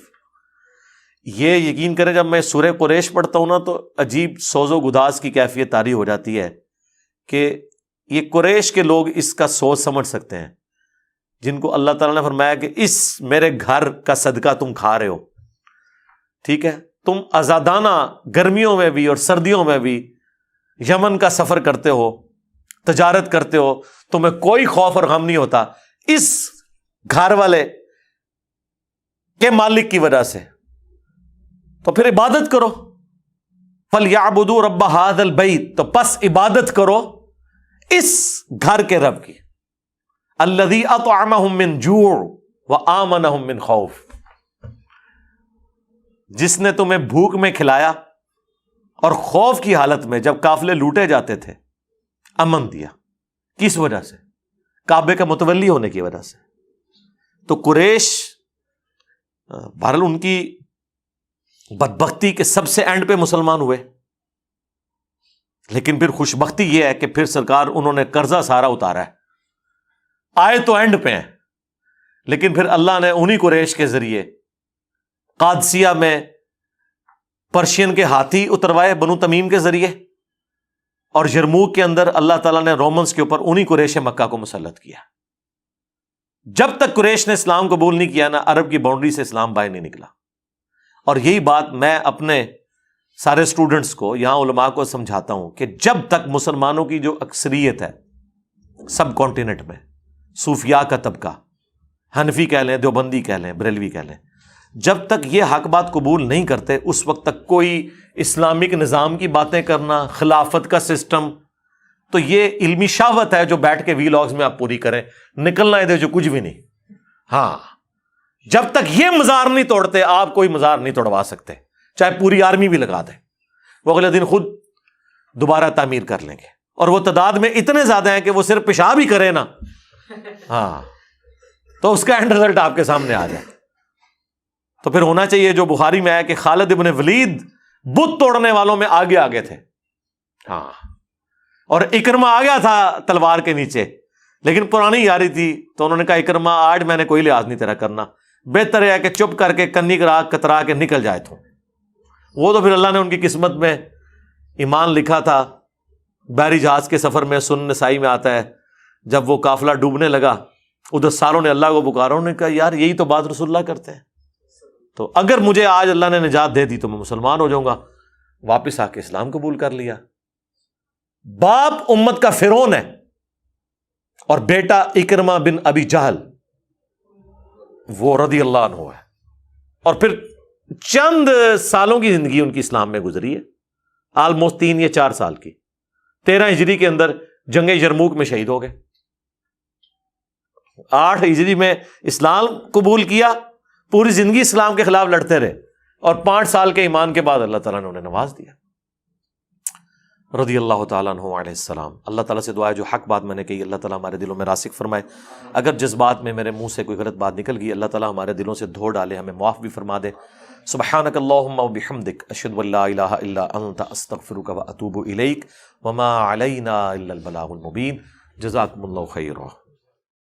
یہ یقین کریں جب میں سورہ قریش پڑھتا ہوں نا تو عجیب سوز و گداز کی کیفیت طاری ہو جاتی ہے کہ یہ قریش کے لوگ اس کا سوچ سمجھ سکتے ہیں، جن کو اللہ تعالیٰ نے فرمایا کہ اس میرے گھر کا صدقہ تم کھا رہے ہو، ٹھیک ہے، تم آزادانہ گرمیوں میں بھی اور سردیوں میں بھی یمن کا سفر کرتے ہو، تجارت کرتے ہو، تمہیں کوئی خوف اور غم نہیں ہوتا اس گھر والے کے مالک کی وجہ سے، تو پھر عبادت کرو۔ فَلْيَعْبُدُوا رَبَّ هَذَا الْبَيْتِ، تو پس عبادت کرو اس گھر کے رب کی، الَّذِي أَطْعَمَهُم مِّن جُوعٍ وَآمَنَهُم مِّن خَوْفٍ، جس نے تمہیں بھوک میں کھلایا اور خوف کی حالت میں جب قافلے لوٹے جاتے تھے امن دیا۔ کس وجہ سے؟ کعبے کا متولی ہونے کی وجہ سے۔ تو قریش بہرحال ان کی بدبختی کے سب سے اینڈ پہ مسلمان ہوئے، لیکن پھر خوشبختی یہ ہے کہ پھر سرکار انہوں نے قرضہ سارا اتارا ہے، آئے تو اینڈ پہ ہیں، لیکن پھر اللہ نے انہی قریش کے ذریعے قادسیہ میں پرشین کے ہاتھی اتروائے بنو تمیم کے ذریعے، اور یرموک کے اندر اللہ تعالیٰ نے رومنز کے اوپر انہی قریش مکہ کو مسلط کیا۔ جب تک قریش نے اسلام قبول نہیں کیا نا، عرب کی باؤنڈری سے اسلام باہر نہیں نکلا۔ اور یہی بات میں اپنے سارے اسٹوڈنٹس کو، یہاں علماء کو سمجھاتا ہوں کہ جب تک مسلمانوں کی جو اکثریت ہے سب کانٹیننٹ میں، صوفیاء کا طبقہ، حنفی کہہ لیں، دیوبندی کہہ لیں، بریلوی کہہ لیں، جب تک یہ حق بات قبول نہیں کرتے اس وقت تک کوئی اسلامک نظام کی باتیں کرنا، خلافت کا سسٹم، تو یہ علمی شہوت ہے جو بیٹھ کے ویلاگز میں آپ پوری کریں، نکلنا ادھر جو کچھ بھی نہیں۔ ہاں، جب تک یہ مزار نہیں توڑتے آپ کوئی مزار نہیں توڑوا سکتے، چاہے پوری آرمی بھی لگا دیں، وہ اگلے دن خود دوبارہ تعمیر کر لیں گے، اور وہ تعداد میں اتنے زیادہ ہیں کہ وہ صرف پیشاب ہی کرے نا، ہاں، تو اس کا اینڈ رزلٹ آپ کے سامنے آ جائے۔ تو پھر ہونا چاہیے جو بخاری میں ہے کہ خالد ابن ولید بت توڑنے والوں میں آگے آگے تھے، ہاں، اور اکرمہ آ گیا تھا تلوار کے نیچے، لیکن پرانی یاری تھی تو انہوں نے کہا اکرمہ آج میں نے کوئی لحاظ نہیں تیرا کرنا، بہتر ہے کہ چپ کر کے کنی کرا کترا کے نکل جائے تو۔ وہ تو پھر اللہ نے ان کی قسمت میں ایمان لکھا تھا۔ بحری جہاز کے سفر میں سنن نسائی میں آتا ہے، جب وہ قافلہ ڈوبنے لگا ادھر ساروں نے اللہ کو پکارا، انہوں نے کہا یار یہی تو بات رسول اللہ کرتے ہیں، تو اگر مجھے آج اللہ نے نجات دے دی تو میں مسلمان ہو جاؤں گا۔ واپس آ کے اسلام قبول کر لیا۔ باپ امت کا فرعون ہے اور بیٹا اکرمہ بن ابی جہل وہ رضی اللہ عنہ ہے، اور پھر چند سالوں کی زندگی ان کی اسلام میں گزری ہے، آلموسٹ 3 یا 4 سال کی۔ 13 ہجری کے اندر جنگ یرموک میں شہید ہو گئے، 8 ہجری میں اسلام قبول کیا، پوری زندگی اسلام کے خلاف لڑتے رہے، اور 5 سال کے ایمان کے بعد اللہ تعالیٰ نے انہیں نواز دیا، رضی اللہ تعالیٰ عنہ علیہ السلام۔ اللہ تعالیٰ سے دعا ہے جو حق بات میں نے کہی اللہ تعالیٰ ہمارے دلوں میں راسخ فرمائے، اگر جس بات میں میرے منہ سے کوئی غلط بات نکل گئی اللہ تعالیٰ ہمارے دلوں سے دھو ڈالے، ہمیں معاف بھی فرما دے۔ سبحانک اللہم و بحمدک اشہد ان لا الہ الا انت استغفرک و اتوب الیک وما علینا الا البلاغ المبین. جزاکم اللہ خیرا.